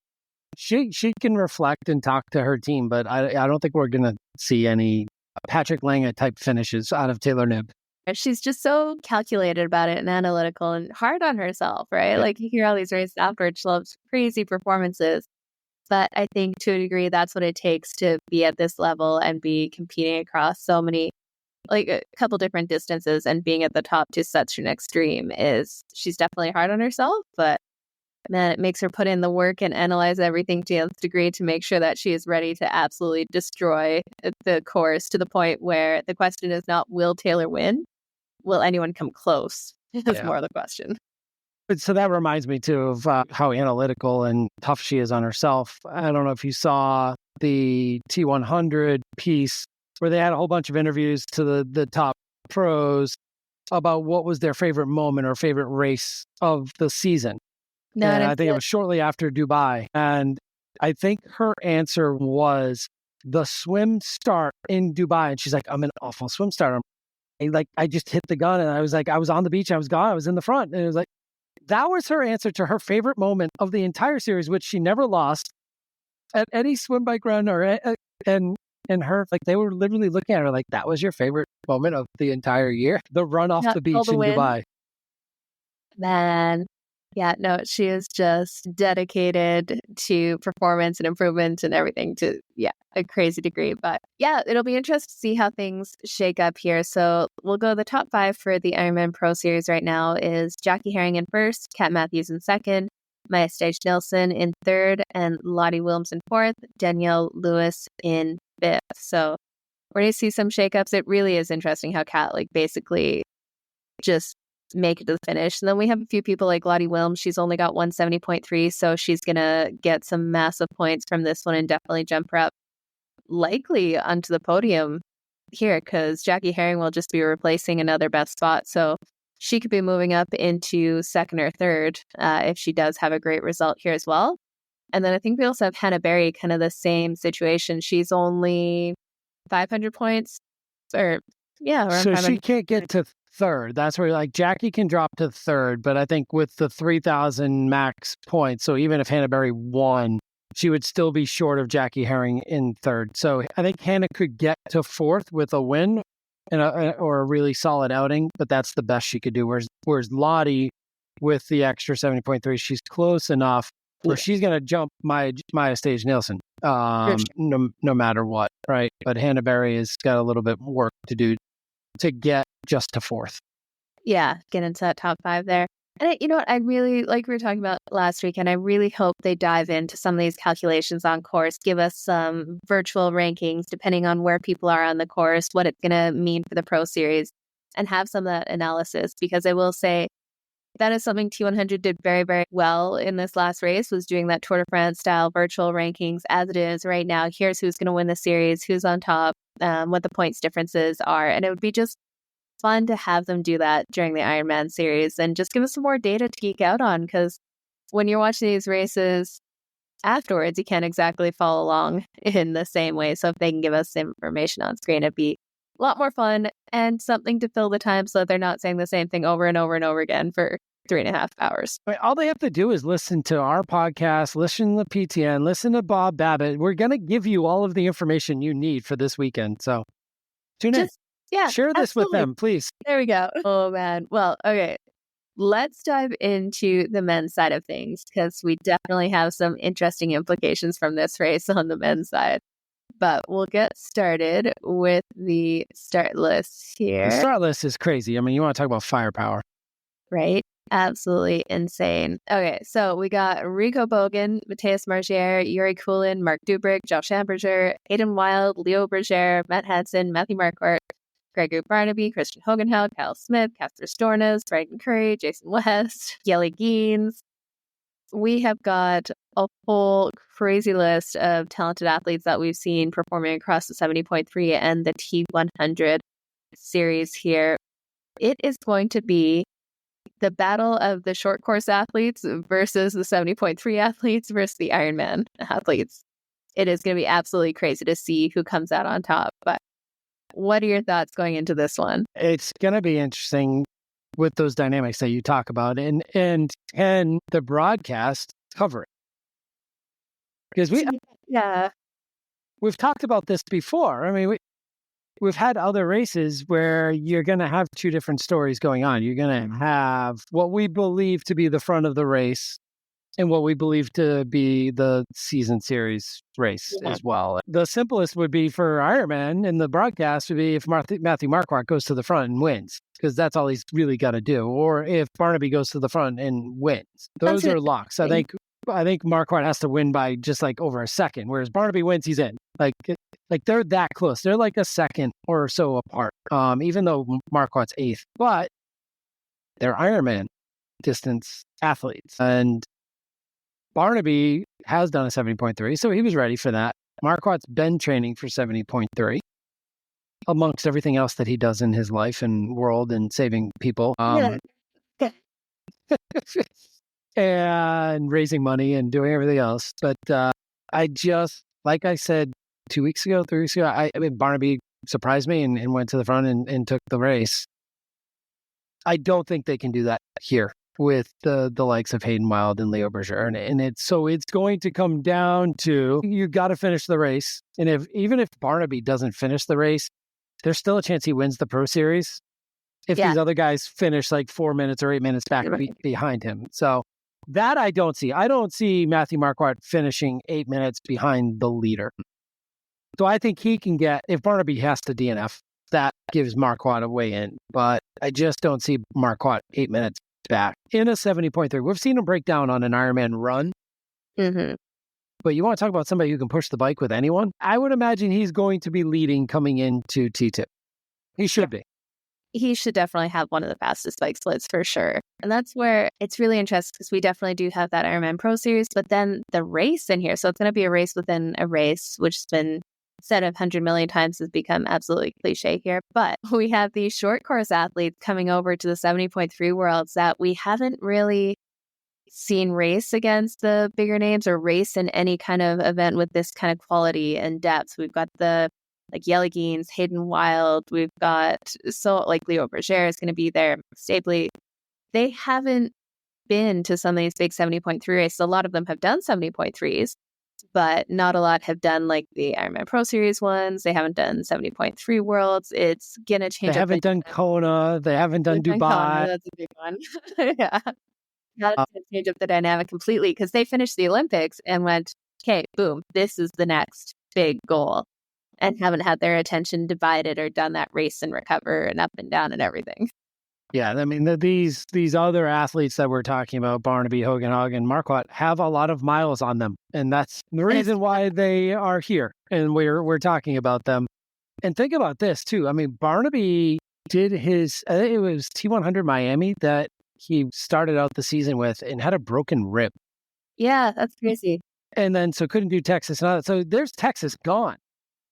she can reflect and talk to her team, but I don't think we're going to see any Patrick Lange type finishes out of Taylor Knibb. She's just so calculated about it and analytical and hard on herself, right? Like you hear all these races afterwards, she loves crazy performances. But I think to a degree, that's what it takes to be at this level and be competing across so many, like a couple different distances and being at the top to such an extreme is she's definitely hard on herself. But man, it makes her put in the work and analyze everything to the nth degree to make sure that she is ready to absolutely destroy the course to the point where the question is not, will Taylor win? Will anyone come close? That's more the question. So that reminds me too of how analytical and tough she is on herself. I don't know if you saw the T100 piece where they had a whole bunch of interviews to the top pros about what was their favorite moment or favorite race of the season. No, and I think it was shortly after Dubai. And I think her answer was the swim start in Dubai. And she's like, I'm an awful swim starter. I just hit the gun and I was like, I was on the beach, I was gone, I was in the front. And it was like, that was her answer to her favorite moment of the entire series, which she never lost at any swim bike run and her, like they were literally looking at her like, that was your favorite moment of the entire year? The run off the beach in Dubai. Man. Yeah, no, she is just dedicated to performance and improvement and everything to, a crazy degree. But yeah, it'll be interesting to see how things shake up here. So we'll go the top 5 for the Ironman Pro Series right now is Jackie Herring in first, Kat Matthews in second, Maya Stage-Nielsen in third, and Lottie Wilms in fourth, Danielle Lewis in fifth. So we're going to see some shakeups. It really is interesting how Kat basically just make it to the finish. And then we have a few people like Lottie Wilms. She's only got 170.3, so she's going to get some massive points from this one and definitely jump her up likely onto the podium here because Jackie Herring will just be replacing another best spot. So she could be moving up into second or third if she does have a great result here as well. And then I think we also have Hannah Berry, kind of the same situation. She's only 500 points so she can't get to third. That's where Jackie can drop to third, but I think with the 3,000 max points, so even if Hannah Berry won, she would still be short of Jackie Herring in third. So I think Hannah could get to fourth with a win or a really solid outing, but that's the best she could do. Whereas Lottie, with the extra 70.3, she's close enough where she's going to jump Maya Stage-Nielsen, no matter what, right? But Hannah Berry has got a little bit work to do to get just to fourth. Yeah, get into that top 5 there. And you know what, I really, like we were talking about last week, and I really hope they dive into some of these calculations on course, give us some virtual rankings depending on where people are on the course, what it's going to mean for the Pro Series, and have some of that analysis. Because I will say that is something T100 did very, very well in this last race, was doing that Tour de France style virtual rankings as it is right now. Here's who's going to win the series, who's on top, what the points differences are. And it would be just fun to have them do that during the Ironman series and just give us some more data to geek out on, because when you're watching these races afterwards, you can't exactly follow along in the same way. So if they can give us information on screen, it'd be a lot more fun and something to fill the time so that they're not saying the same thing over and over and over again for 3.5 hours. All they have to do is listen to our podcast, listen to PTN, listen to Bob Babbitt. We're going to give you all of the information you need for this weekend. So tune in. Yeah, share this with them, please. There we go. Oh, man. Well, okay. Let's dive into the men's side of things, because we definitely have some interesting implications from this race on the men's side. But we'll get started with the start list here. The start list is crazy. I mean, you want to talk about firepower. Right? Absolutely insane. Okay, so we got Rico Bogan, Matthias Margier, Yuri Kulin, Mark Dubrick, Josh Amberger, Hayden Wild, Leo Berger, Matt Hansen, Matthew Marquardt, Gregory Barnaby, Christian Hogenhout, Kyle Smith, Casper Stornes, Brendan Curry, Jason West, Yelly Geens. We have got a whole crazy list of talented athletes that we've seen performing across the 70.3 and the T100 series here. It is going to be the battle of the short course athletes versus the 70.3 athletes versus the Ironman athletes. It is going to be absolutely crazy to see who comes out on top. But what are your thoughts going into this one? It's going to be interesting with those dynamics that you talk about, and the broadcast cover it. Because we've talked about this before. I mean, we've had other races where you're going to have two different stories going on. You're going to have what we believe to be the front of the race and what we believe to be the season series race as well. The simplest would be for Ironman in the broadcast would be if Matthew Marquardt goes to the front and wins, because that's all he's really got to do. Or if Barnaby goes to the front and wins. Those are locks. I think Marquardt has to win by just like over a second, whereas Barnaby wins, he's in. Like they're that close. They're like a second or so apart, even though Marquardt's 8th. But they're Ironman distance athletes. And Barnaby has done a 70.3, so he was ready for that. Marquardt's been training for 70.3, amongst everything else that he does in his life and world and saving people. And raising money and doing everything else. But I just, like I said 3 weeks ago, I mean, Barnaby surprised me and went to the front and took the race. I don't think they can do that here with the likes of Hayden Wild and Leo Berger. And it's going to come down to, you got to finish the race. And even if Barnaby doesn't finish the race, there's still a chance he wins the Pro Series if these other guys finish like 4 minutes or 8 minutes back behind him. So that I don't see. I don't see Matthew Marquardt finishing 8 minutes behind the leader. So I think he can get, if Barnaby has to DNF, that gives Marquardt a way in. But I just don't see Marquardt 8 minutes back in a 70.3. We've seen him break down on an Ironman run. Mm-hmm. But you want to talk about somebody who can push the bike with anyone? I would imagine he's going to be leading coming into T2. He should be. He should definitely have one of the fastest bike splits for sure. And that's where it's really interesting, because we definitely do have that Ironman Pro Series, but then the race in here. So it's going to be a race within a race, which has been said 100 million times, has become absolutely cliche here. But we have these short course athletes coming over to the 70.3 worlds that we haven't really seen race against the bigger names or race in any kind of event with this kind of quality and depth. We've got the Yelly Geens, Hayden Wild. We've got Leo Berger is going to be there. Stabley. They haven't been to some of these big 70.3 races. A lot of them have done 70.3s, but not a lot have done like the Ironman Pro Series ones. They haven't done 70.3 worlds. It's going to change. They haven't done Kona. They haven't done Dubai. Kona, that's a big one. Yeah. That's going to change up the dynamic completely, because they finished the Olympics and went, okay, boom, this is the next big goal. And haven't had their attention divided or done that race and recover and up and down and everything. Yeah, I mean, these other athletes that we're talking about, Barnaby, Hogenhaug, and Marquardt, have a lot of miles on them. And that's the reason why they are here. And we're talking about them. And think about this, too. I mean, Barnaby did his, I think it was T100 Miami that he started out the season with and had a broken rib. Yeah, that's crazy. And then so couldn't do Texas and all that. So there's Texas gone.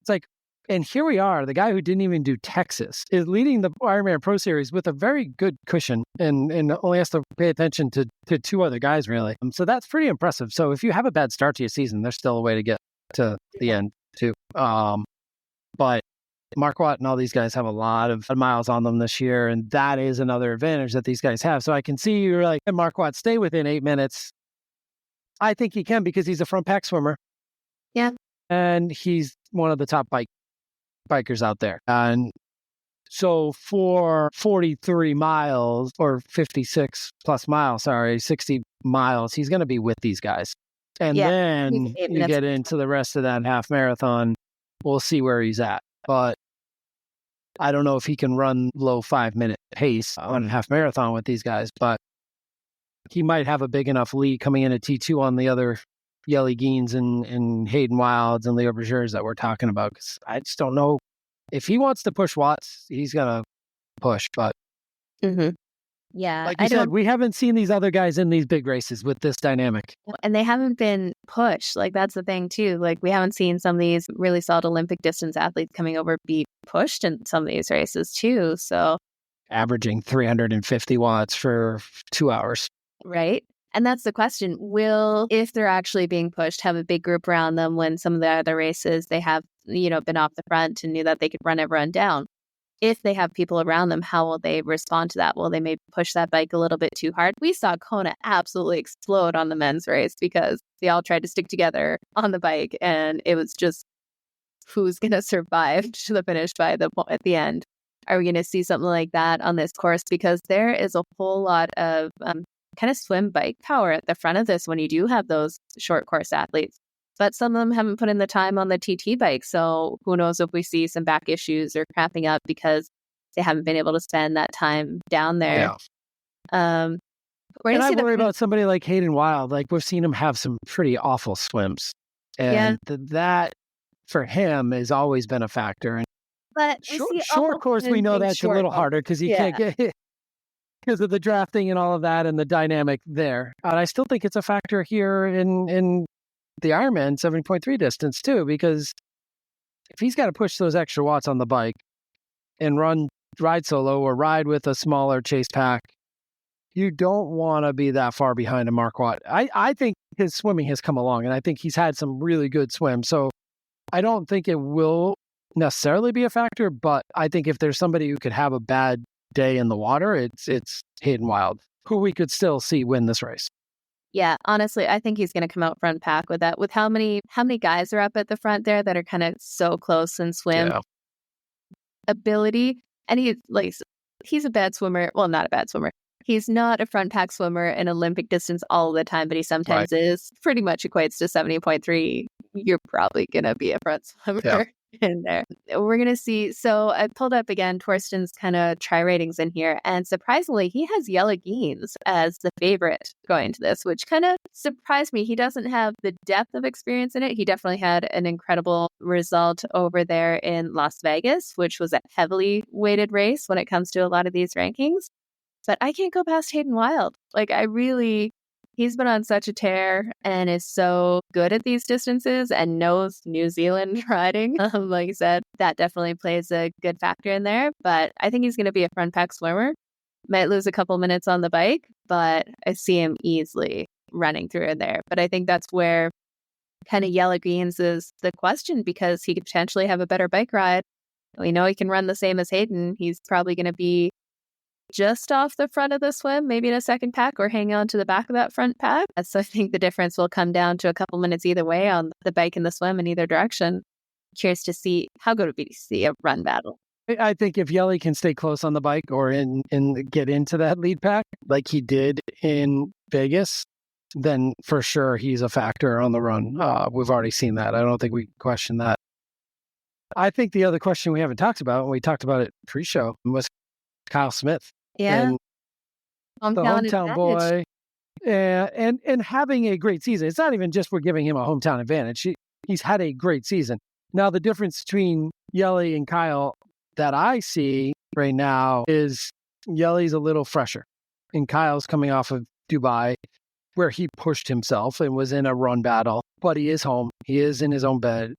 It's like, and here we are, the guy who didn't even do Texas is leading the Ironman Pro Series with a very good cushion and only has to pay attention to two other guys, really. So that's pretty impressive. So if you have a bad start to your season, there's still a way to get to the end, too. But Marquardt and all these guys have a lot of miles on them this year, and that is another advantage that these guys have. So I can see you're like, can Marquardt stay within 8 minutes? I think he can, because he's a front pack swimmer. Yeah. And he's one of the top bikers out there. And so for 43 miles or 56 plus miles, 60 miles, he's going to be with these guys. And then you get into the rest of that half marathon, we'll see where he's at. But I don't know if he can run low 5 minute pace on a half marathon with these guys, but he might have a big enough lead coming in at T2 on the other Yelly Geens and Hayden Wilds and Leo Bergers that we're talking about. Because I just don't know if he wants to push Watts, he's gonna push. But yeah, like you said, we haven't seen these other guys in these big races with this dynamic, and they haven't been pushed. Like that's the thing too. Like we haven't seen some of these really solid Olympic distance athletes coming over be pushed in some of these races too. So averaging 350 watts for 2 hours. Right. And that's the question. Will, if they're actually being pushed, have a big group around them when some of the other races they have, been off the front and knew that they could run everyone down. If they have people around them, how will they respond to that? Will they maybe push that bike a little bit too hard? We saw Kona absolutely explode on the men's race because they all tried to stick together on the bike, and it was just who's going to survive to the finish at the end. Are we going to see something like that on this course? Because there is a whole lot of kind of swim bike power at the front of this when you do have those short course athletes. But some of them haven't put in the time on the TT bike. So who knows if we see some back issues or cramping up because they haven't been able to spend that time down there. Yeah. And I worry about somebody like Hayden Wild. Like we've seen him have some pretty awful swims. And that for him has always been a factor. And but short course, we know that's a little harder because you can't get because of the drafting and all of that and the dynamic there. And I still think it's a factor here in the Ironman 70.3 distance too, because if he's got to push those extra watts on the bike and ride solo or ride with a smaller chase pack, you don't want to be that far behind a Mark Watt. I think his swimming has come along, and I think he's had some really good swims. So I don't think it will necessarily be a factor, but I think if there's somebody who could have a bad day in the water, it's Hayden Wild, who we could still see win this race. Yeah, honestly, I think he's going to come out front pack with that. With how many guys are up at the front there that are kind of so close in swim ability, and he's a bad swimmer. Well, not a bad swimmer. He's not a front pack swimmer in Olympic distance all the time, but he sometimes is. Pretty much equates to 70.3. You're probably going to be a front swimmer in there. We're going to see. So I pulled up again Torsten's kind of try ratings in here. And surprisingly, he has Yellow Geens as the favorite going to this, which kind of surprised me. He doesn't have the depth of experience in it. He definitely had an incredible result over there in Las Vegas, which was a heavily weighted race when it comes to a lot of these rankings. But I can't go past Hayden Wild. He's been on such a tear and is so good at these distances and knows New Zealand riding. Like I said, that definitely plays a good factor in there. But I think he's going to be a front pack swimmer. Might lose a couple minutes on the bike, but I see him easily running through in there. But I think that's where kind of Yellow Greens is the question, because he could potentially have a better bike ride. We know he can run the same as Hayden. He's probably going to be just off the front of the swim, maybe in a second pack, or hang on to the back of that front pack. So I think the difference will come down to a couple minutes either way on the bike and the swim in either direction. Curious to see how good it would be to see a run battle. I think if Yelly can stay close on the bike or get into that lead pack like he did in Vegas, then for sure he's a factor on the run. We've already seen that. I don't think we question that. I think the other question we haven't talked about, and we talked about it pre-show, was Kyle Smith. Yeah. And the hometown boy. And having a great season. It's not even just we're giving him a hometown advantage. He's had a great season. Now, the difference between Yelly and Kyle that I see right now is Yelly's a little fresher. And Kyle's coming off of Dubai, where he pushed himself and was in a run battle. But he is home. He is in his own bed.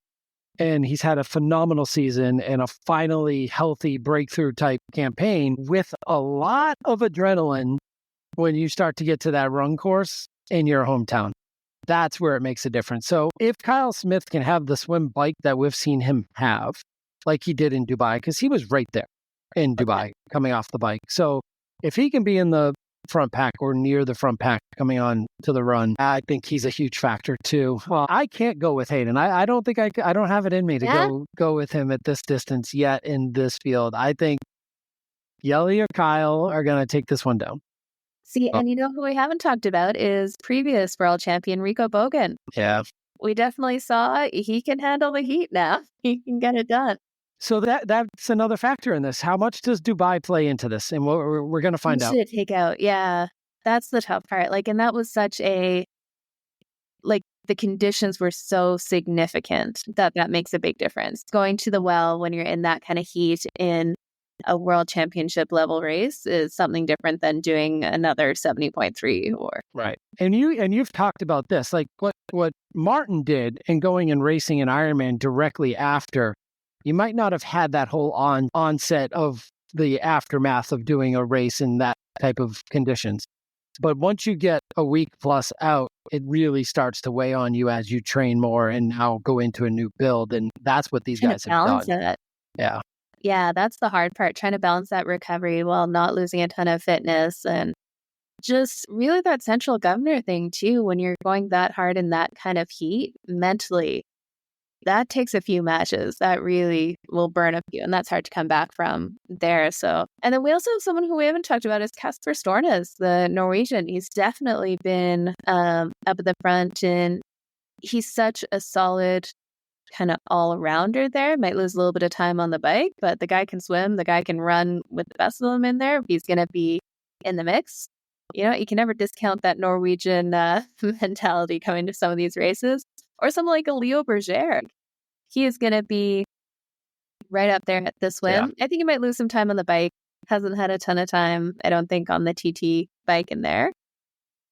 And he's had a phenomenal season and a finally healthy breakthrough type campaign with a lot of adrenaline when you start to get to that run course in your hometown. That's where it makes a difference. So if Kyle Smith can have the swim bike that we've seen him have, like he did in Dubai, because he was right there in Dubai coming off the bike. So if he can be in the front pack or near the front pack coming on to the run, I think he's a huge factor too. Well, I can't go with Hayden. I don't think I don't have it in me to go with him at this distance yet in this field. I think Yelly or Kyle are going to take this one down. See, and you know who we haven't talked about is previous world champion Rico Bogan. Yeah. We definitely saw he can handle the heat now. He can get it done. So that's another factor in this. How much does Dubai play into this? And we're going to find out. Take out, yeah. That's the tough part. Like, and that was the conditions were so significant that makes a big difference. Going to the well when you're in that kind of heat in a world championship level race is something different than doing another 70.3 or. Right. And you've talked about this, like what Martin did and going and racing an Ironman directly after. You might not have had that whole onset of the aftermath of doing a race in that type of conditions. But once you get a week plus out, it really starts to weigh on you as you train more and now go into a new build. And that's what these guys have done. It. Yeah. Yeah, that's the hard part, trying to balance that recovery while not losing a ton of fitness. And just really that central governor thing too, when you're going that hard in that kind of heat mentally, that takes a few matches. That really will burn a few, and that's hard to come back from there. So, and then we also have someone who we haven't talked about is Kasper Stornes, the Norwegian. He's definitely been up at the front, and he's such a solid kind of all-arounder there. Might lose a little bit of time on the bike, but the guy can swim, the guy can run with the best of them in there. He's going to be in the mix. You know, you can never discount that Norwegian mentality coming to some of these races. Or someone like a Leo Berger. He is going to be right up there at the swim. Yeah. I think he might lose some time on the bike. Hasn't had a ton of time, I don't think, on the TT bike in there.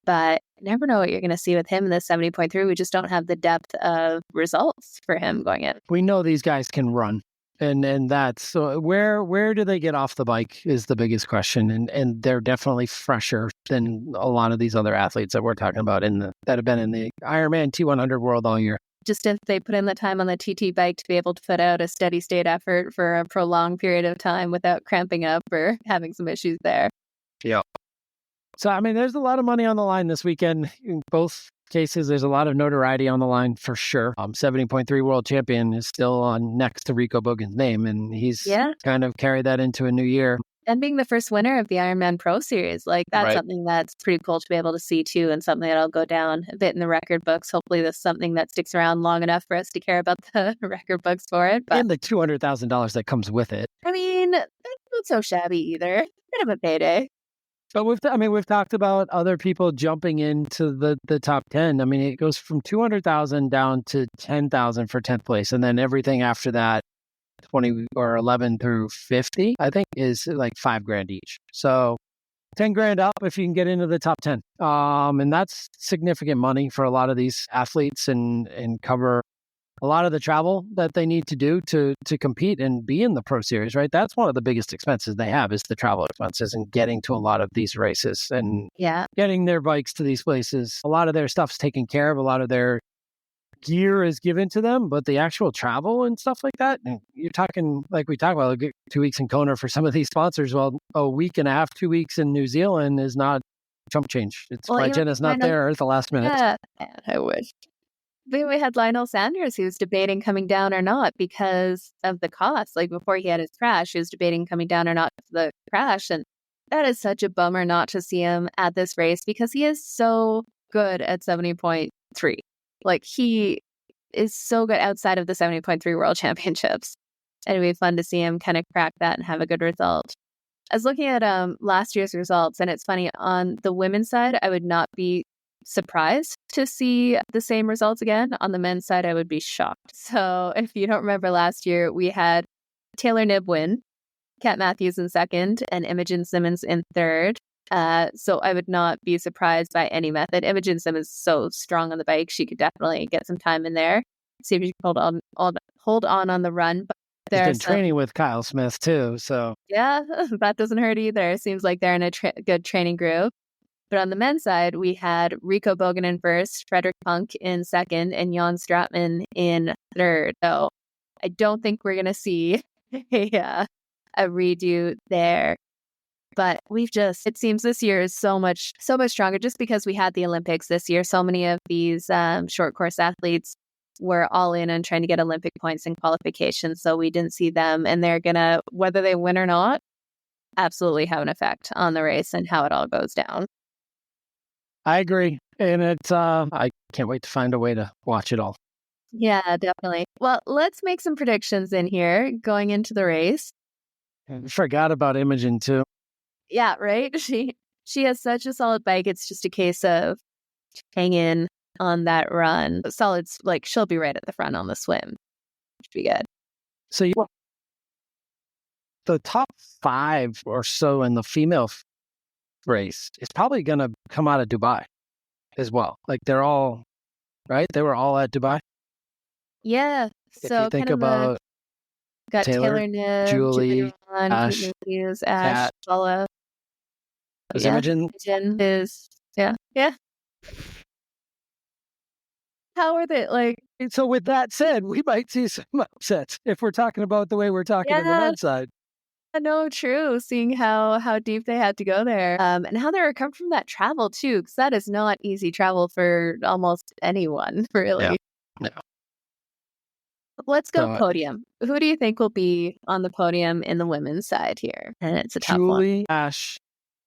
But you never know what you're going to see with him in the 70.3. We just don't have the depth of results for him going in. We know these guys can run. And that's so where do they get off the bike is the biggest question. And they're definitely fresher than a lot of these other athletes that we're talking about that have been in the Ironman T100 world all year. Just if they put in the time on the TT bike to be able to put out a steady state effort for a prolonged period of time without cramping up or having some issues there. Yeah. So, I mean, there's a lot of money on the line this weekend. In both cases, there's a lot of notoriety on the line for sure. 70.3 world champion is still on next to Rico Bogan's name, and he's kind of carried that into a new year. And being the first winner of the Ironman Pro Series, like that's something that's pretty cool to be able to see too, and something that'll go down a bit in the record books. Hopefully this is something that sticks around long enough for us to care about the record books for it. But, and the $200,000 that comes with it. I mean, that's not so shabby either. Bit of a payday. But we've talked about other people jumping into the top 10. I mean, it goes from 200,000 down to 10,000 for 10th place. And then everything after that, 20 or 11 through 50, I think is like $5,000 each. So 10 grand up if you can get into the top 10. And that's significant money for a lot of these athletes and cover a lot of the travel that they need to do to compete and be in the Pro Series, right? That's one of the biggest expenses they have is the travel expenses and getting to a lot of these races and getting their bikes to these places. A lot of their stuff's taken care of. A lot of their gear is given to them, but the actual travel and stuff like that, and you're talking like we talked about 2 weeks in Kona for some of these sponsors. Well, a week and a half, 2 weeks in New Zealand is not chump change. It's why Jenna's not there at the last minute. Yeah, I wish. But we had Lionel Sanders who was debating coming down or not because of the cost. Like before he had his crash, he was debating coming down or not for the crash. And that is such a bummer not to see him at this race because he is so good at 70.3. Like he is so good outside of the 70.3 World Championships. And it'd be fun to see him kind of crack that and have a good result. I was looking at last year's results, and it's funny, on the women's side, I would not be surprised to see the same results again. On the men's side, I would be shocked. So if you don't remember last year, we had Taylor Knibb win, Kat Matthews in second, and Imogen Simmons in third. So I would not be surprised by any method. Imogen Simmons is so strong on the bike. She could definitely get some time in there. See if she can hold on the run. But she's been training with Kyle Smith too. So yeah, that doesn't hurt either. It seems like they're in a good training group. But on the men's side, we had Rico Bogan in first, Frederick Punk in second, and Jan Stratman in third. So I don't think we're going to see a redo there. But it seems this year is so much stronger just because we had the Olympics this year. So many of these short course athletes were all in and trying to get Olympic points in qualifications. So we didn't see them, and they're going to, whether they win or not, absolutely have an effect on the race and how it all goes down. I agree. And it's, I can't wait to find a way to watch it all. Yeah, definitely. Well, let's make some predictions in here going into the race. I forgot about Imogen too. Yeah, right? She She has such a solid bike. It's just a case of hang in on that run. Solid, like she'll be right at the front on the swim. Should be good. So the top 5 or so in the female race is probably going to come out of Dubai as well. Like they're all, right? They were all at Dubai. Yeah. If So you think kind of about got Taylor, Taylor Knibb, Julie, Ron, Ash, Kate Matthews, Ash, Kat, Paula. is Imogen. Imogen is, yeah. How are they like? And so with that said, we might see some upsets if we're talking about the way we're talking on the men's side. No, true. Seeing how deep they had to go there, and how they recovered from that travel too, because that is not easy travel for almost anyone, really. Yeah. Let's go podium. Who do you think will be on the podium in the women's side here? And it's a tough one. Julie, Ash,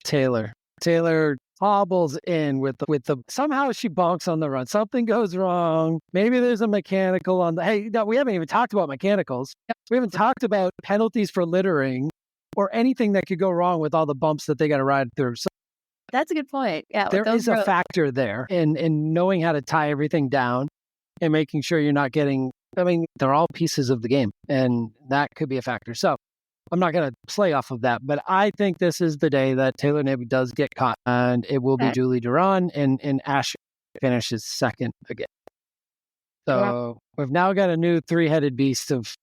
Taylor. Taylor hobbles in with the somehow she bonks on the run. Something goes wrong. Maybe there's a mechanical on the. Hey, no, we haven't even talked about mechanicals. We haven't talked about penalties for littering or anything that could go wrong with all the bumps that they got to ride through. So that's a good point. Yeah, there is a factor there in knowing how to tie everything down and making sure you're not getting. I mean, they're all pieces of the game, and that could be a factor. So I'm not going to play off of that, but I think this is the day that Taylor Knibb does get caught, and it will be Julie Duran, and Ash finishes second again. So we've now got a new 3-headed beast of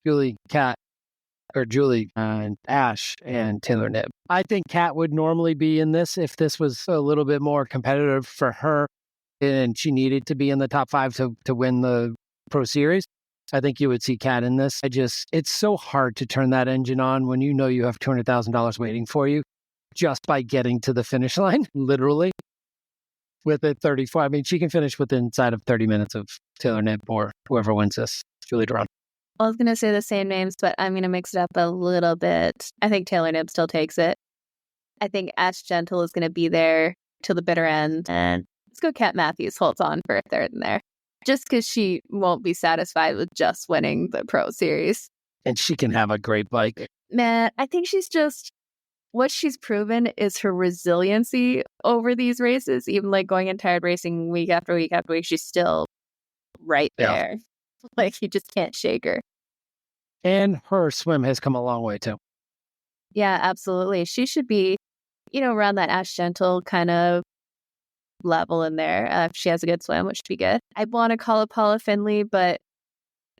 Julie, and Ash, and Taylor Knibb. I think Kat would normally be in this if this was a little bit more competitive for her, and she needed to be in the top 5 to win the Pro Series. I think you would see Kat in this. It's so hard to turn that engine on when you know you have $200,000 waiting for you just by getting to the finish line, literally, with it 34. I mean, she can finish inside of 30 minutes of Taylor Knibb or whoever wins this, Julie Duran. I was going to say the same names, but I'm going to mix it up a little bit. I think Taylor Knibb still takes it. I think Ash Gentle is going to be there till the bitter end. And let's go Kat Matthews holds on for a third in there. Just because she won't be satisfied with just winning the Pro Series. And she can have a great bike. Man, I think what she's proven is her resiliency over these races. Even like going in tired racing week after week after week, she's still right there. Like you just can't shake her. And her swim has come a long way too. Yeah, absolutely. She should be, around that Ash Gentle kind of level in there. If she has a good swim, which would be good. I want to call it Paula Findlay, but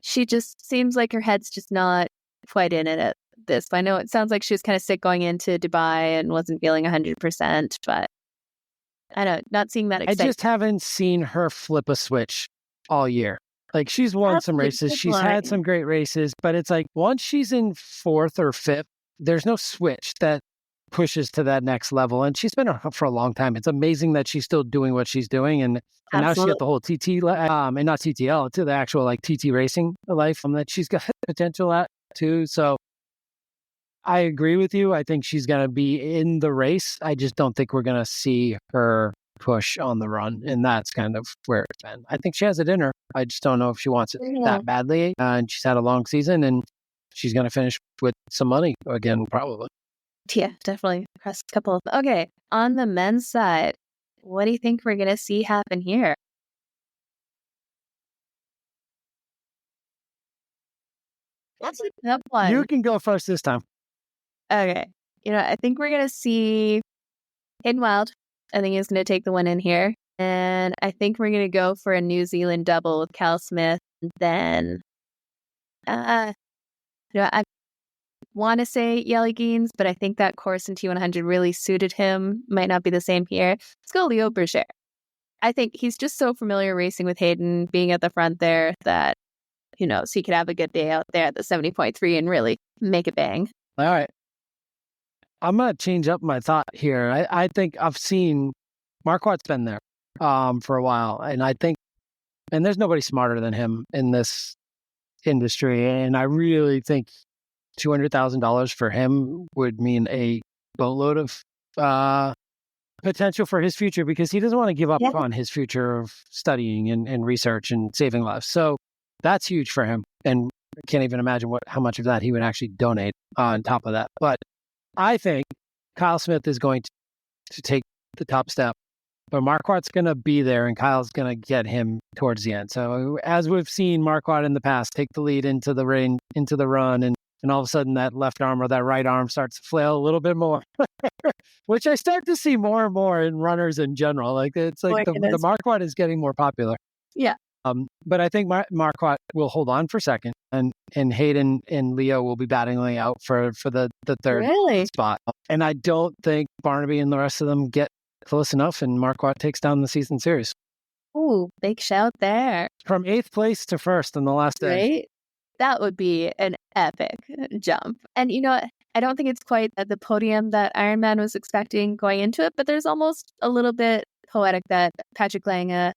she just seems like her head's just not quite in it at this. I know it sounds like she was kind of sick going into Dubai and wasn't feeling 100%, but I don't, not seeing that excitement. I just haven't seen her flip a switch all year. Like she's won some races. She's had some great races, but it's like once she's in 4th or 5th, there's no switch that pushes to that next level. And she's been around for a long time. It's amazing that she's still doing what she's doing. And now she's got the whole TT, and not TTL, to the actual like TT racing life that she's got potential at too. So I agree with you. I think she's going to be in the race. I just don't think we're going to see her push on the run. And that's kind of where it's been. I think she has it in her. I just don't know if she wants it that badly. And she's had a long season and she's going to finish with some money again, probably. Yeah, definitely. Press a couple. Okay, on the men's side, what do you think we're going to see happen here? That's a tough one. You can go first this time. Okay. I think we're going to see Hayden Wild. I think he's going to take the win in here. And I think we're going to go for a New Zealand double with Cal Smith. And then, I want to say Yelly Geens, but I think that course in T100 really suited him. Might not be the same here. Let's go Leo Berger. I think he's just so familiar racing with Hayden, being at the front there, that, so he could have a good day out there at the 70.3 and really make it bang. All right. I'm going to change up my thought here. I think I've seen Marquardt's been there for a while. And I think, and there's nobody smarter than him in this industry. And I really think $200,000 for him would mean a boatload of potential for his future, because he doesn't want to give up on his future of studying and research and saving lives. So that's huge for him. And I can't even imagine how much of that he would actually donate on top of that. But I think Kyle Smith is going to take the top step. But Marquardt's going to be there, and Kyle's going to get him towards the end. So as we've seen Marquardt in the past take the lead into the run, and all of a sudden that left arm or that right arm starts to flail a little bit more, which I start to see more and more in runners in general. Like it's like the Marquardt is getting more popular. Yeah. But I think Marquardt will hold on for second, and Hayden and Leo will be battling out for the third spot. And I don't think Barnaby and the rest of them get close enough, and Marquardt takes down the season series. Ooh, big shout there. From 8th place to 1st in the last day. Right? That would be an epic jump. And I don't think it's quite at the podium that Ironman was expecting going into it, but there's almost a little bit poetic that Patrick Lange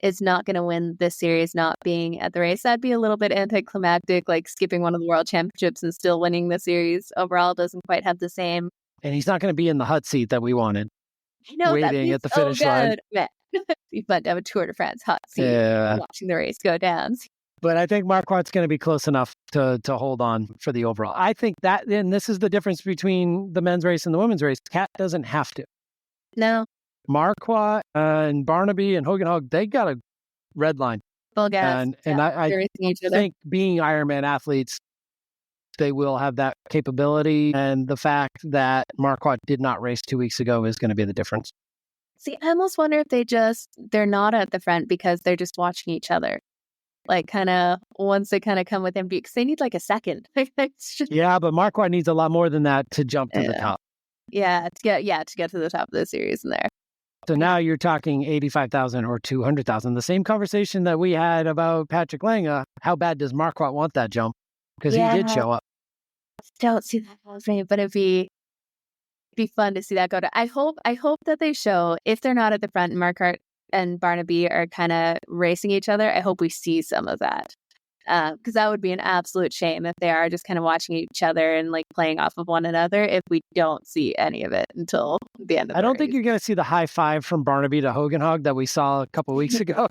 is not going to win this series, not being at the race. That'd be a little bit anticlimactic, like skipping one of the world championships and still winning the series. Overall, doesn't quite have the same. And he's not going to be in the hot seat that we wanted. I know, waiting at the finish line. It'd be fun to have a Tour de France hot seat, watching the race go down. But I think Marquardt's going to be close enough to hold on for the overall. I think that, and this is the difference between the men's race and the women's race. Kat doesn't have to. No. Marquardt and Barnaby and Hogan, they got a red line. Full gas. And I think being Ironman athletes, they will have that capability. And the fact that Marquardt did not race 2 weeks ago is going to be the difference. See, I almost wonder if they're not at the front because they're just watching each other. Like kind of once they kind of come with him, because they need like a second. Yeah, but Marquardt needs a lot more than that to jump to the top. Yeah, to get to the top of the series in there. So now you're talking 85,000 or 200,000. The same conversation that we had about Patrick Lange. How bad does Marquardt want that jump? Because he did show up. Don't see that happening, but it'd be fun to see that go to. I hope that they show, if they're not at the front and Marquardt and Barnaby are kind of racing each other, I hope we see some of that. Because that would be an absolute shame if they are just kind of watching each other and like playing off of one another if we don't see any of it until the end of the race. I don't think you're going to see the high five from Barnaby to Hogenhog that we saw a couple weeks ago.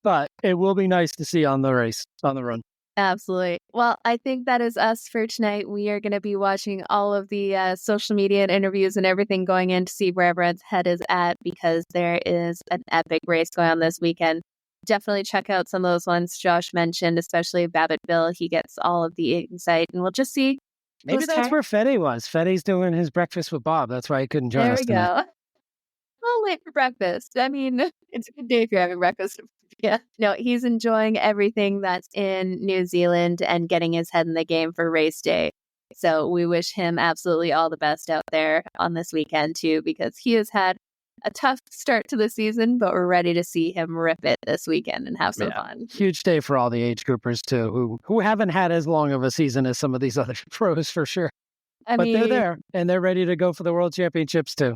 But it will be nice to see on the run. Absolutely. Well, I think that is us for tonight. We are going to be watching all of the social media and interviews and everything going in to see where everyone's head is at, because there is an epic race going on this weekend. Definitely check out some of those ones Josh mentioned, especially Babbitt Bill. He gets all of the insight, and we'll just see. Maybe that's where Fede was. Fede's doing his breakfast with Bob. That's why he couldn't join us tonight. There we go. A little late for breakfast. I mean, it's a good day if you're having breakfast. Yeah. No, he's enjoying everything that's in New Zealand and getting his head in the game for race day. So we wish him absolutely all the best out there on this weekend too, because he has had a tough start to the season, but we're ready to see him rip it this weekend and have some fun. Huge day for all the age groupers too, who haven't had as long of a season as some of these other pros for sure. But they're there and they're ready to go for the World Championships too.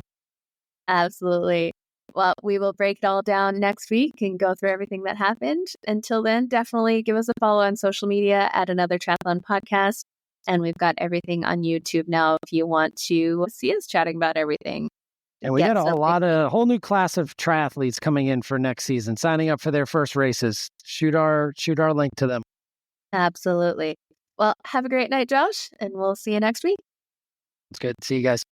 Absolutely. Well, we will break it all down next week and go through everything that happened. Until then, definitely give us a follow on social media at Another Triathlon Podcast. And we've got everything on YouTube now if you want to see us chatting about everything. And we got a whole new class of triathletes coming in for next season, signing up for their first races. Shoot our link to them. Absolutely. Well, have a great night, Josh, and we'll see you next week. It's good. See you guys.